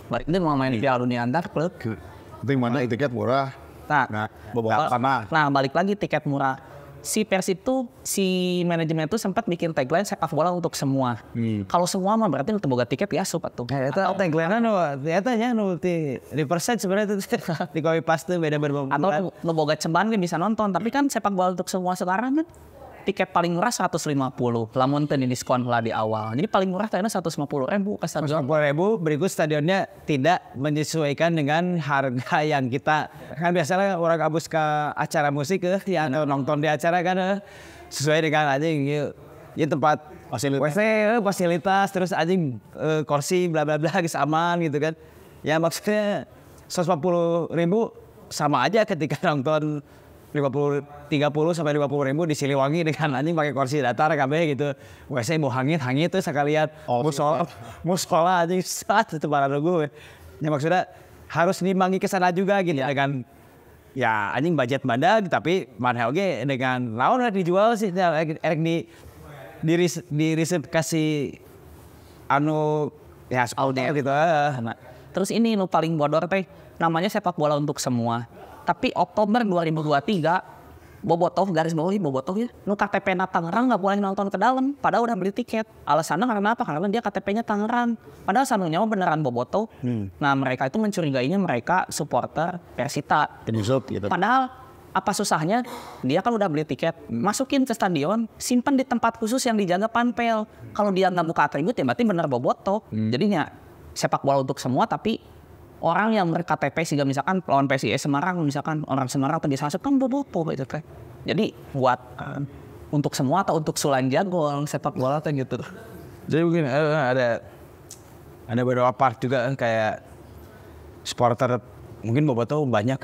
Balik itu mau main di Piala Dunia antar klub. Penting mana tiket murah. Nah, balik lagi tiket murah. Si Persib tuh, si manajemen tuh sempat bikin tagline sepak bola untuk semua. Kalau semua mah berarti untuk boga tiket ya asup tuh. eta tagline nu eta nya nu ti represent sebenarnya itu di copy paste beda berbeda. Atau lo boga ceban kan bisa nonton, tapi kan sepak bola untuk semua sekarang kan tiket paling murah 150, lamun teu diskon lah di awal. Jadi paling murah tadi 150.000 ke stadion. 150.000 berikut stadionnya tidak menyesuaikan dengan harga yang kita kan biasanya orang abus ke acara musik ya atau nonton di acara kan sesuai dengan anjing ya tempat fasilitas terus anjing kursi bla bla bla geus aman gitu kan. Ya maksudnya 140.000 sama aja ketika nonton 30 sampai 50.000 di Siliwangi dengan anjing pakai kursi datar kabeh gitu. WC mau hangit tuh sekalian musola anjing saat itu para gue. Ya maksudnya harus dimanggi ke sana juga gitu dengan ya anjing budget badag tapi mana oge dengan naon dijual sih erek di riset kasih anu ya soalnya gitu. Terus ini nu paling bodor teh namanya sepak bola untuk semua. Tapi Oktober 2023 bobotoh garis bawahi bobotoh ya nu KTP-na Tangerang nggak boleh nonton ke dalam padahal udah beli tiket. Alasannya karena apa? Karena dia KTP-nya Tangerang padahal sanunya beneran bobotoh. Nah mereka itu mencurigainya mereka supporter Persita Gitu. padahal apa susahnya, dia kan udah beli tiket, masukin ke stadion, simpan di tempat khusus yang dijaga panpel. Kalau dia nggak buka atribut ya berarti bener bobotoh. Jadinya sepak bola untuk semua tapi orang yang ber-KTP sehingga misalkan lawan PSIS Semarang, misalkan orang Semarang tadi sasut kan bobotoh gitu kan. Jadi buat untuk semua atau untuk Sulan Jagol sepak bola tuh gitu. Jadi mungkin ada beberapa part juga kayak supporter mungkin bobotoh banyak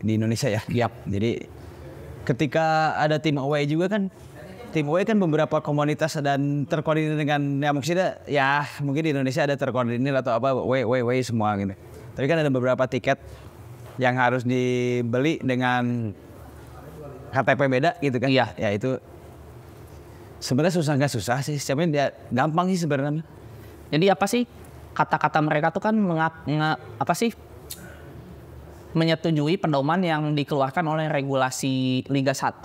di Indonesia ya. Jadi ketika ada tim away juga kan, tim away kan beberapa komunitas dan terkoordinir dengan ya maksudnya ya mungkin di Indonesia ada terkoordinir atau apa way semua gitu. Tapi kan ada beberapa tiket yang harus dibeli dengan KTP beda gitu kan. Iya. Ya itu sebenarnya nggak susah sih. Sebenarnya dia gampang sih sebenarnya. Jadi apa sih kata-kata mereka tuh kan menyetujui pedoman yang dikeluarkan oleh regulasi Liga 1.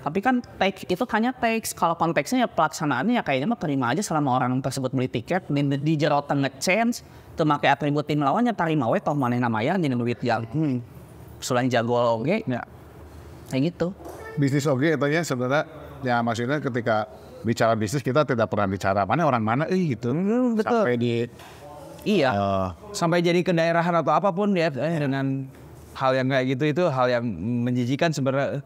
Tapi kan teks itu hanya teks. Kalau konteksnya ya pelaksanaannya ya kayaknya mah terima aja selama orang tersebut beli tiket di jerotan nge-change teu make atribut tim lawannya tarima we toh manehna maya jeung duit yang Sulan Jagol oge ya. Kayak gitu. Bisnis oge etanya sebenarnya ya maksudnya ketika bicara bisnis kita tidak pernah bicara mana orang mana gitu. Betul. Sampai di sampai jadi kedaerahan atau apapun ya dengan hal yang kayak gitu itu hal yang menjijikan sebenarnya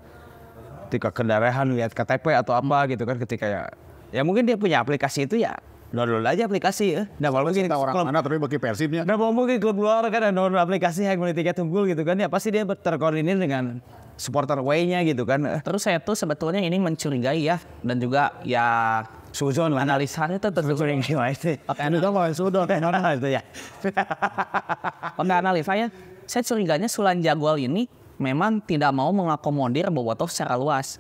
ketika kendaraan lihat KTP atau apa gitu kan ketika ya mungkin dia punya aplikasi itu ya download aja aplikasi ya. Nah mungkin orang mana tapi bagi Persibnya. Nah mungkin klub luar kan download aplikasi yang beli tiket unggul gitu kan ya pasti dia terkoordinir dengan supporter way-nya gitu kan. Terus saya tuh sebetulnya ini mencurigai ya dan juga ya suzon lah analisanya itu gimana itu. Itu kan mau sudon orang itu ya. Enggak analisa ya. Saya curiganya Sulan Jagol ini memang tidak mau mengakomodir bobotoh secara luas.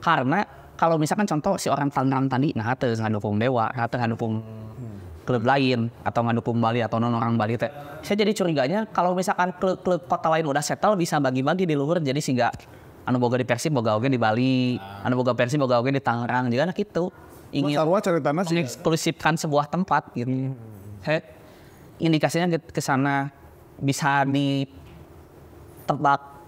Karena kalau misalkan contoh si orang Tangerang tadi, nah teu ngadukung Dewa, teu ngadukung klub lain atau ngadukung Bali atau non orang Bali teh. Saya jadi curiganya kalau misalkan klub kota lain udah settle bisa bagi-bagi di luhur jadi sehingga anu boga di Persib boga oge di Bali, anu boga Persib boga oge di Tangerang juga gitu. Ingin sarua ceritana sih mengeksklusifkan sebuah tempat gitu. indikasinya ke sana. Bisa ditebak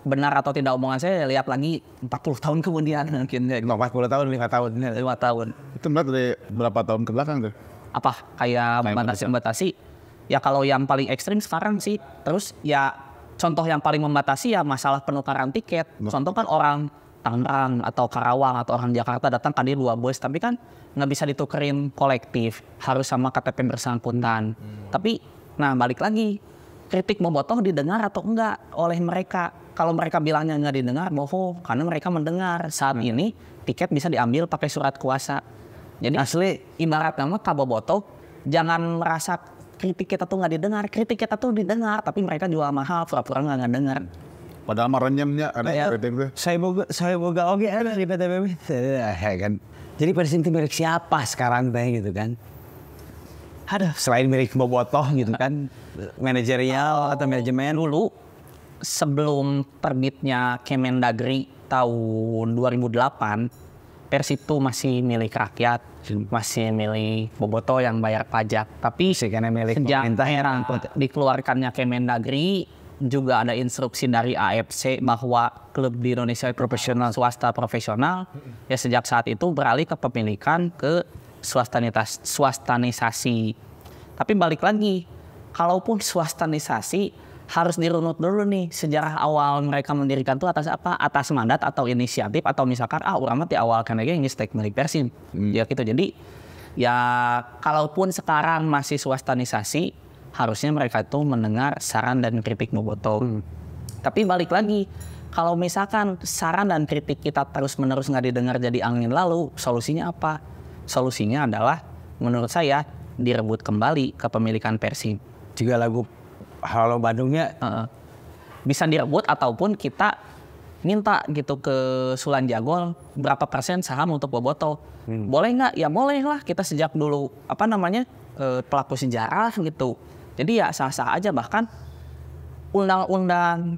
benar atau tidak omongan saya, lihat lagi 40 tahun kemudian mungkin. 40 tahun, 5 tahun. 5 tahun. Itu berarti dari berapa tahun ke belakang tuh? Apa kayak membatasi. Ya kalau yang paling ekstrim sekarang sih. Terus ya contoh yang paling membatasi ya masalah penukaran tiket. Contoh kan orang Tangerang atau Karawang atau orang Jakarta datang tadi 2 bus, tapi kan nggak bisa ditukerin kolektif, harus sama KTP bersangkutan. Tapi nah balik lagi, kritik Bobotoh didengar atau enggak oleh mereka. Kalau mereka bilangnya nggak didengar, bohong. Karena mereka mendengar saat ini tiket bisa diambil pakai surat kuasa. Jadi asli ibarat nama Kak Bobotoh, jangan merasa kritik kita tuh nggak didengar. Kritik kita tuh didengar, tapi mereka jual mahal, pura-pura nggak dengar. Padahal mah renyemnya ada kritik tuh. Saya boga oke ada di PTBB. Ya kan. Jadi Persib itu milik siapa sekarang teh gitu kan? Ada selain milik Bobotoh gitu kan, manajerial atau manajemen. Dulu sebelum terbitnya Kemendagri tahun 2008, Persib itu masih milik rakyat, masih milik Bobotoh yang bayar pajak. Tapi sejak era dikeluarkannya Kemendagri, juga ada instruksi dari AFC bahwa klub di Indonesia profesional, swasta profesional, ya sejak saat itu beralih ke pemilikan ke swastanisasi. Tapi balik lagi, kalaupun swastanisasi harus dirunut dulu nih sejarah awal mereka mendirikan tuh atas apa? Atas mandat atau inisiatif atau misalkan urang di awal kan aja ini stake milik Persib. Ya gitu. Jadi ya kalaupun sekarang masih swastanisasi, harusnya mereka itu mendengar saran dan kritik Bobotoh. Tapi balik lagi, kalau misalkan saran dan kritik kita terus-menerus nggak didengar jadi angin lalu, solusinya apa? Solusinya adalah menurut saya direbut kembali kepemilikan Persib. Juga lagu Halo Bandungnya bisa direbut ataupun kita minta gitu ke Sulan Jagol berapa persen saham untuk Bobotoh. Boleh nggak? Ya boleh lah, kita sejak dulu pelaku sejarah gitu. Jadi ya sah-sah aja. Bahkan undang-undang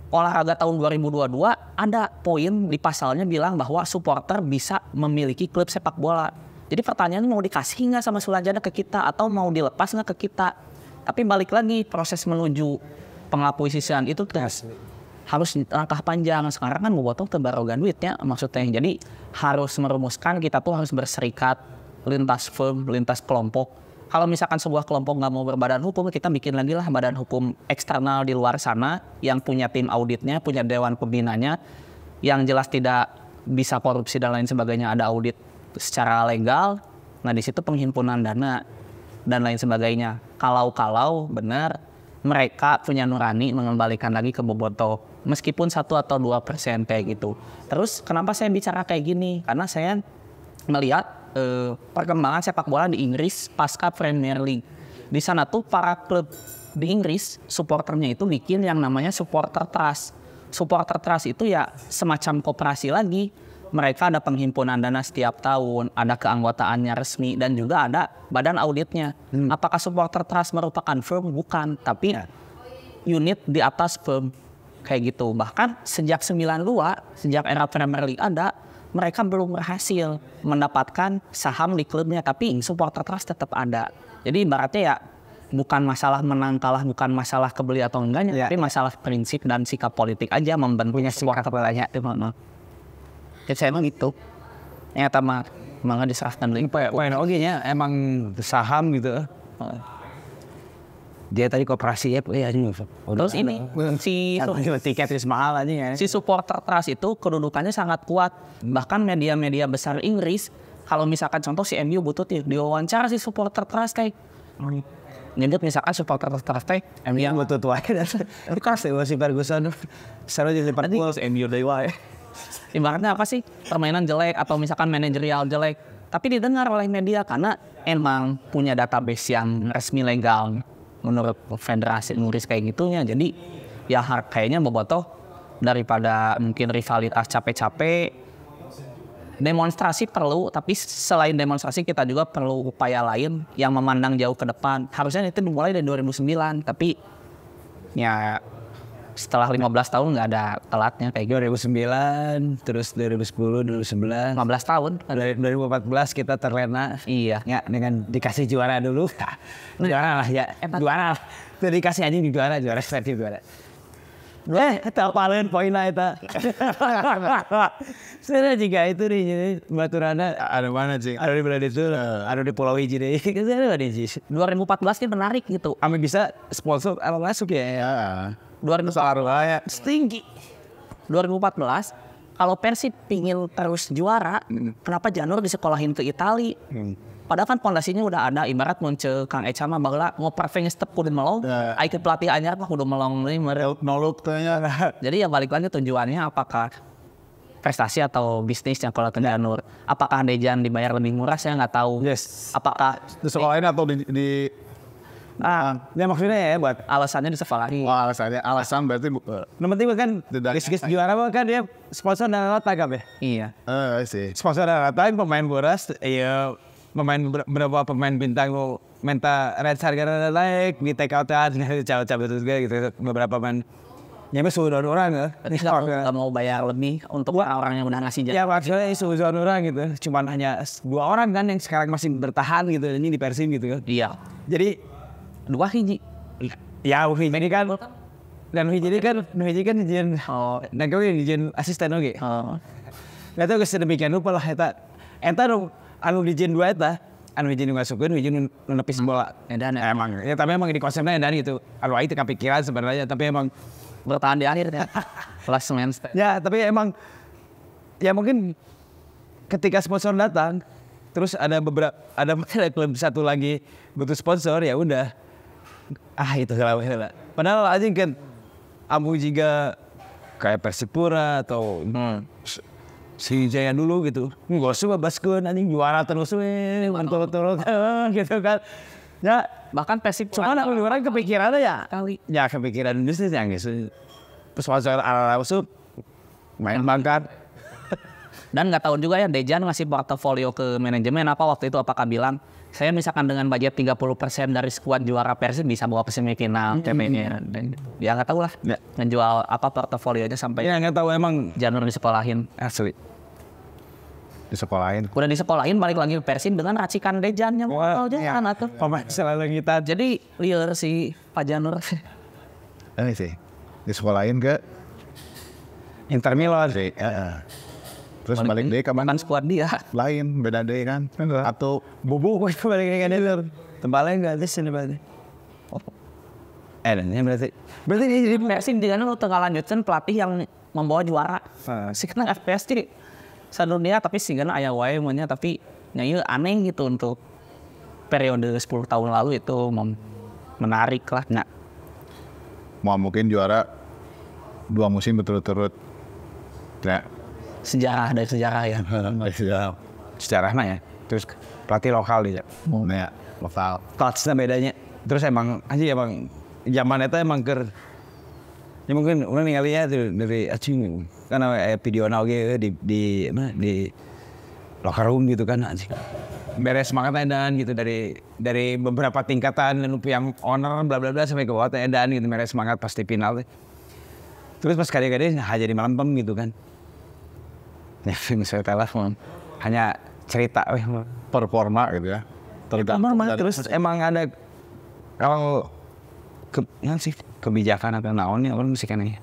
olahraga tahun 2022 ada poin di pasalnya bilang bahwa supporter bisa memiliki klub sepak bola. Jadi pertanyaannya mau dikasih nggak sama Sulanjana ke kita atau mau dilepas nggak ke kita? Tapi balik lagi proses menuju pengakuisisian itu harus langkah panjang. Sekarang kan Bobotoh tebarogan duitnya maksudnya. Jadi harus merumuskan kita tuh harus berserikat lintas firm, lintas kelompok. Kalau misalkan sebuah kelompok nggak mau berbadan hukum, kita bikin lagi lah badan hukum eksternal di luar sana yang punya tim auditnya, punya dewan pembinanya, yang jelas tidak bisa korupsi dan lain sebagainya, ada audit secara legal. Nah di situ penghimpunan dana dan lain sebagainya. Kalau benar mereka punya nurani mengembalikan lagi ke Bobotoh, meskipun 1 atau 2% kayak gitu. Terus kenapa saya bicara kayak gini? Karena saya melihat perkembangan sepak bola di Inggris pasca Premier League. Di sana tuh para klub di Inggris supporternya itu bikin yang namanya supporter trust. Supporter trust itu ya semacam koperasi lagi. Mereka ada penghimpunan dana setiap tahun, ada keanggotaannya resmi, dan juga ada badan auditnya. Apakah supporter trust merupakan firm? Bukan, tapi unit di atas firm kayak gitu. Bahkan sejak 92, sejak era Premier League ada, mereka belum berhasil mendapatkan saham di klubnya, tapi supporter trust tetap ada. Jadi ibaratnya ya bukan masalah menang kalah, bukan masalah kebeli atau enggaknya, tapi masalah prinsip dan sikap politik aja membentuknya supporter bolanya. Ya saya emang gitu. Ya tamar mangga diserahkan deui. Poin oge nya emang saham gitu. Dia tadi koperasi ya. Terus ini si tiket mahal aja ya. Si supporter trust itu kedudukannya sangat kuat. Bahkan media-media besar Inggris, kalau misalkan contoh si MU butuh diwawancara si supporter trust kayak nyebut misalkan supporter trust teh MU butuh tuh aja. Kasih si Ferguson. Seru di Liverpool MU deui wae. Ibaratnya apa sih? Permainan jelek atau misalkan manajerial jelek, tapi didengar oleh media karena emang punya database yang resmi legal menurut federasi Inggris kayak gitunya. Jadi ya kayaknya Bobotoh daripada mungkin rivalitas capek-capek, demonstrasi perlu, tapi selain demonstrasi kita juga perlu upaya lain yang memandang jauh ke depan. Harusnya itu dimulai dari 2009, tapi ya Setelah 15 tahun nggak ada telatnya kayak gitu. 2009, terus 2010, 2011. 15 tahun. Dari 2014 kita terlena. Iya. Ya, dengan dikasih juara dulu. Juara lah ya. Juara lah. Tuh dikasih anjing juara sertif juara. Eta paling poinnya eta. Sebenarnya juga itu nih, jadi baturana Ada mana sih? ada di bulan itu, ada di Pulau Iji deh. Ada di sih. 2014 ini menarik gitu. Ame bisa sponsor apa masuk ya? Ya. 2014 tinggi. 2014 kalau Persib pingin terus juara, kenapa Janur disekolahin ke Itali? Padahal kan pondasinya udah ada, ibarat muncul Kang Eca mah baheula ngoper step kudu melong, aya pelatih anyar mah kudu melong deui meureun. Nolok tanya. Jadi ya balik lagi tujuannya apakah prestasi atau bisnis yang kalau ke Janur. Apakah Dejan dibayar lebih murah saya nggak tahu. Yes. Apakah Di sekolah ini atau di Ya maksudnya ya buat alasannya disekolahin? wah, alasan berarti yang penting kan Tidak- Gis juara mah kan dia sponsor dan alat tagap ya. Iya. sih. Sponsor dan alat tagap pemain boras, iya berapa pemain bintang mau minta red harga naik di take outan cabut terus gitu beberapa pemain. Ya mah sudah orang ya. Nggak mau bayar lebih untuk orang yang udah ngasih jasa. Ya maksudnya sudah orang gitu. Cuman hanya 2 orang kan yang sekarang masih bertahan gitu ini di Persib gitu kan. Iya. Jadi 2 hiji. ya ini kan dan hiji kan izin dan kau izin asisten oke. Nggak tahu sedemikian rupa lah eta anu izin 2 eta anu izin ngasupkeun izin nepis bola. Edan Emang ya tapi emang di konsepnya edan gitu. Anu itu kepikiran sebenarnya tapi emang bertahan di akhir ya. Last man stand. ya tapi emang ya mungkin ketika sponsor datang terus ada klub satu lagi butuh sponsor ya udah itu salah. Padahal aja kan Amu juga kayak Persipura atau si Jaya dulu gitu nggak usah baskeun anjing juara terus mantul gitu kan ya Bahkan Persib cuman orang kepikirannya ya kali. ya kepikiran bisnis yang gitu sponsor ala usuk main bangkat. Dan nggak tahu juga ya Dejan ngasih portofolio ke manajemen apa waktu itu apakah bilang saya misalkan dengan budget 30% dari skuad juara Persib bisa bawa ke semifinal TP-nya. Dan ya nggak tahu lah ngejual apa portofolionya sampai Ya nggak tahu emang Janur disekolahin. asli. Di sekolahin. Udah disekolahin balik lagi ke Persib dengan racikan Dejannya. Wah, Jangan atuh. Pemain selalu kita Jadi liar si Pak Janur. Ini sih. Di sekolahin ke Inter Milan. Terus balik deh ke mana? Kan skuad dia. Lain, beda deh kan. Atau Bubuk itu balik ke Denver. Tempatnya nggak ada sini berarti. Dan ini berarti Berarti di Persib di sana tengah lanjutkan pelatih yang membawa juara. Si kena FPS sih sadunia tapi sih kan aya wae maunya tapi nyanyi aneh gitu untuk periode 10 tahun lalu itu menarik lah. Nah, mau mungkin juara 2 musim berturut-turut. Ya. sejarah dari sejarah ya. sejarah mah ya. Terus pelatih lokal dia. Ya, lokal. Touchnya bedanya. Terus emang zaman itu emang ya mungkin orang ninggalinya tuh dari acing karena video oge di locker room gitu kan anjing. Beres semangat edan gitu dari beberapa tingkatan yang owner bla bla bla sampai ke bawah edan gitu beres semangat pasti final. Terus pas kali-kali jadi malam gitu kan. Ya saya telepon hanya cerita Performa gitu ya. terus emang ada kalau kebijakan atau naonnya orang mesti kan ya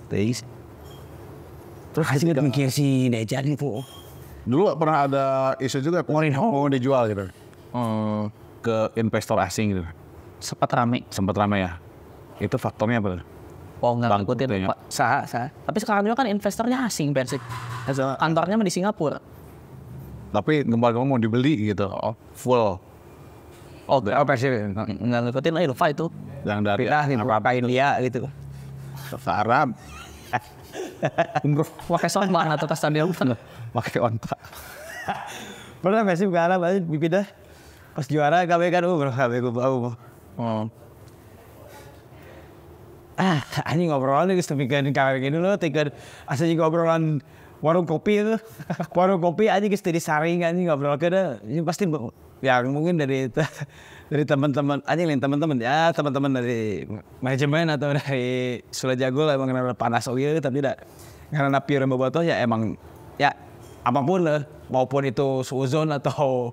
terus hasil mikir si Dejan itu Dulu pernah ada isu juga mau dijual gitu. Ke investor asing gitu. Sempat rame ya. Itu faktornya apa? Oh nggak Bangkrut ngikutin ya. Pak. Sah. Tapi sekarang juga kan investornya asing Persib. Kantornya mah di Singapura. Tapi gempa-gempa mau dibeli gitu. Full. Persib Nggak ngikutin Ilva itu. Yang dari pindah nih ngapain dia gitu ke Arab. Pakai sombong atau tas stadion Pakai ontak. pernah Persib ke Arab aja pindah pas juara KW kan KW gue bau anjing ngobrolan nih tapi kan KW gini loh tiga asalnya ngobrolan warung kopi itu warung kopi aja guys dari saring anjing ngobrol ke ini pasti yang mungkin dari dari teman-teman anjing lain teman-teman ya teman-teman dari manajemen atau dari Sula Jagol emang karena panas oke tapi tidak karena pure bobotoh ya emang ya apapun lah maupun itu suzon atau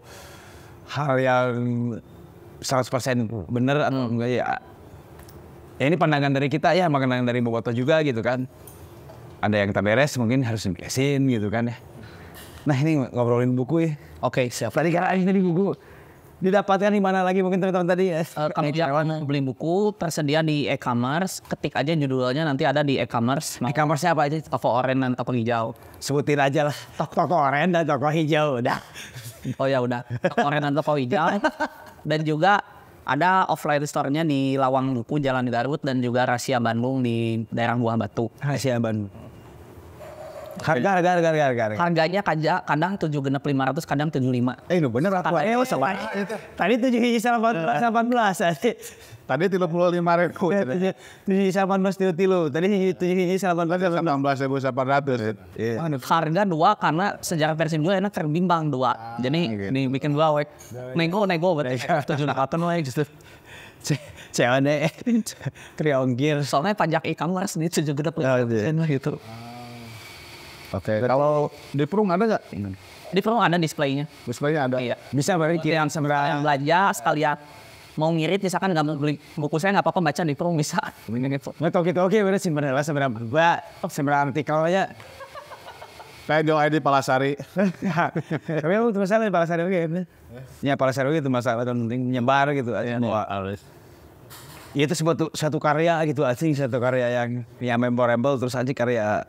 hal yang 100% benar atau enggak ya ini pandangan dari kita ya pandangan dari bobotoh juga gitu kan ada yang tak beres mungkin harus diberesin gitu kan ya. Nah ini ngobrolin buku ya. Oke, siap. Tadi kan ini buku didapatkan di mana lagi mungkin teman-teman tadi ya. Kalau yang beli buku tersedia di e-commerce, ketik aja judulnya nanti ada di e-commerce. E-commerce-nya apa aja? Toko oranye dan toko hijau. Sebutin aja lah. Toko oranye dan toko hijau udah. Oh ya udah. Toko oranye dan toko hijau. Dan juga ada offline store-nya di Lawang Buku Jalan di Garut dan juga Rahasia Bandung di daerah Buah Batu. Rahasia Bandung. Harga. Harganya kadang 7 genep 500, kadang 75. Ini bener aku. Sama. Tadi 7 hiji 18. Tadi 35.000. 7 hiji 18 tilu. Tadi 7 hiji 18. 16.800. Harga 2 karena sejarah versi 2 enak terbimbang 2. Jadi dibikin 2 wek. Nego berarti 7 nakatan wek justru. Cewek kriongkir. Soalnya pajak e-commerce ini 7 genep 500 gitu. Oke, kalau di Perung ada nggak? Di Perung ada displaynya. Displaynya ada. Iya. Bisa berarti Yang sebenarnya belanja sekalian mau ngirit misalkan nggak mau beli buku saya nggak apa-apa baca di Perung bisa. Nggak tahu kita oke berarti simpan lah sebenarnya artikelnya. Kayak Joe ID Palasari. Tapi itu masalah di Palasari oke. Ya Palasari itu masalah penting nyebar gitu. Itu satu karya gitu asing satu karya yang memorable terus aja karya.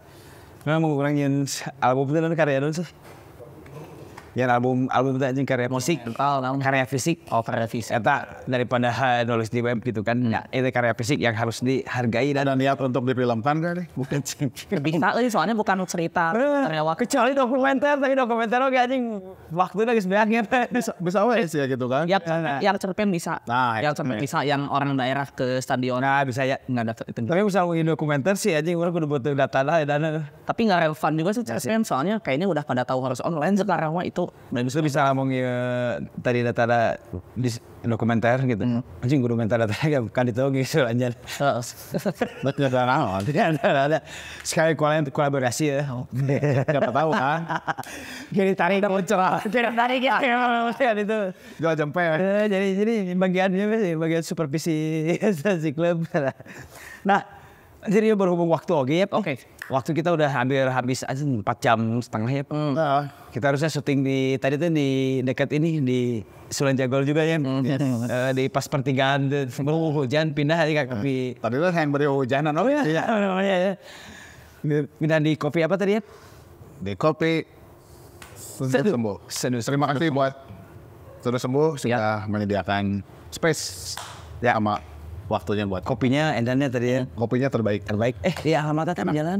Nah, mau ngurangin album itu karya dulu sih. Ya album itu aja karya musik, karya fisik. Oh karya fisik. Eta daripada nulis di web gitu kan. Ya, itu karya fisik yang harus dihargai dan Ada niat untuk difilmkan kan nih? bukan sih. Bisa soalnya bukan cerita karya waktu. Kecuali dokumenter, tapi dokumenter oke anjing waktu lagi sebenarnya. Bisa wes ya gitu kan? Yang cerpen bisa. Nah, yang cerpen bisa yang orang daerah ke stadion. Nah bisa ya. Nggak ada itu. Tapi misalnya ngomongin dokumenter sih anjing orang kudu butuh data lah dana. Tapi nggak relevan juga sih cerpen soalnya kayaknya udah pada tahu harus online sekarang mah itu. Dan bisa ngomongin tadi data di dokumenter gitu. Anjing kudu minta data kan itu gitu anjir. Betul naon. Ada sekali kolaborasi ya. Siapa tahu kan? Jadi tarik bocor. Jadi tarik ya. Itu. Jual jempel. Jadi bagian supervisi si klub. Nah, jadi berhubung waktu oke ya. Oke. Waktu kita udah hampir habis aja 4 jam setengah ya. Kita harusnya syuting di tadi tuh di dekat ini di Sulan Jagol juga ya. Di pas pertigaan hujan pindah di kopi. Tadi kan yang beri hujanan oh ya. Iya. Pindah di kopi apa tadi ya? Di kopi sembuh. Terima kasih buat sudah sembuh sudah menyediakan space ya sama waktunya buat Kopinya edannya tadi ya. kopinya terbaik. Iya alamatnya kan jalan.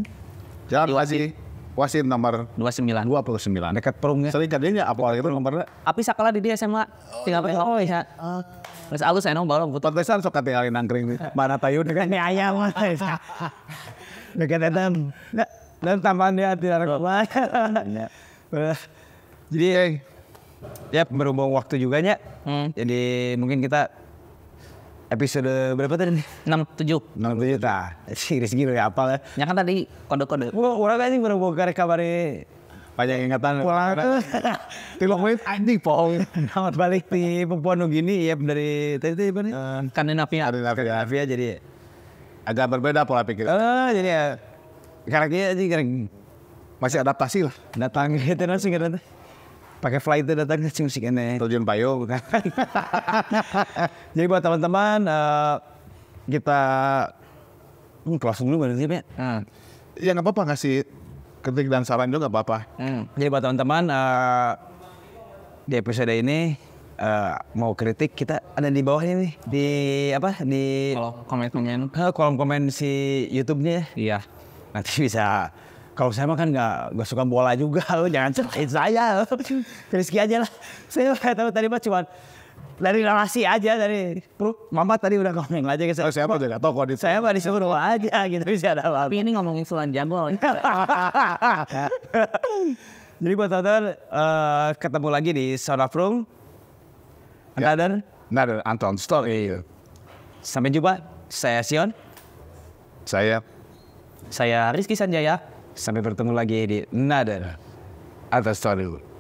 Jalan Wasit nomor 29. 29. Dekat Perungnya. Sering kadinya apa itu nomornya? Api sakala di dia SMA. Tinggal oh ya. Terus alus saya baru butuh. Pantesan sok katingalin nangkring mana tayu dengan Ini ayam. Dekat edan. Dan tambahan dia tidak ada. Jadi ya berhubung waktu juga nya. Jadi mungkin kita episode berapa tadi nih? 67. 67 tah. Sigi ya apa ya? Ya kan tadi kode-kode. Urang anjing berhubung karek kabari banyak ingatan. pulang tuh. 3 menit anjing poong. Amat balik di Papua Nugini ya dari tadi apa nih? Skandinavia. Skandinavia jadi Agak berbeda pola pikir. jadi ya karakternya aja Masih adaptasi lah. datang gitu langsung gitu. Pakai flight itu datang ke musik ini. Terjun payung bukan. Jadi buat teman-teman kita closing dulu berarti ya. Ya nggak apa-apa ngasih kritik dan saran juga nggak apa-apa. Jadi buat teman-teman di episode ini mau kritik kita ada di bawah ini di apa di Kalau komennya kolom komen si YouTube-nya. iya. Nanti bisa kalau saya mah kan nggak suka bola juga, lo jangan ceritain saya, Rizky aja lah. Saya nggak tahu tadi mah cuma dari narasi aja dari Mama tadi udah ngomong aja ke saya. Oh, siapa juga toko di Saya mah disuruh aja gitu bisa ada apa. Tapi ini ngomongin Sulan Jagol. Jadi buat teman-teman ketemu lagi di Sound of Room Another. Another Anton Story. Sampai jumpa. Saya Sion. Saya Saya Rizky Sanjaya. Sampai bertemu lagi di Another Anton Story.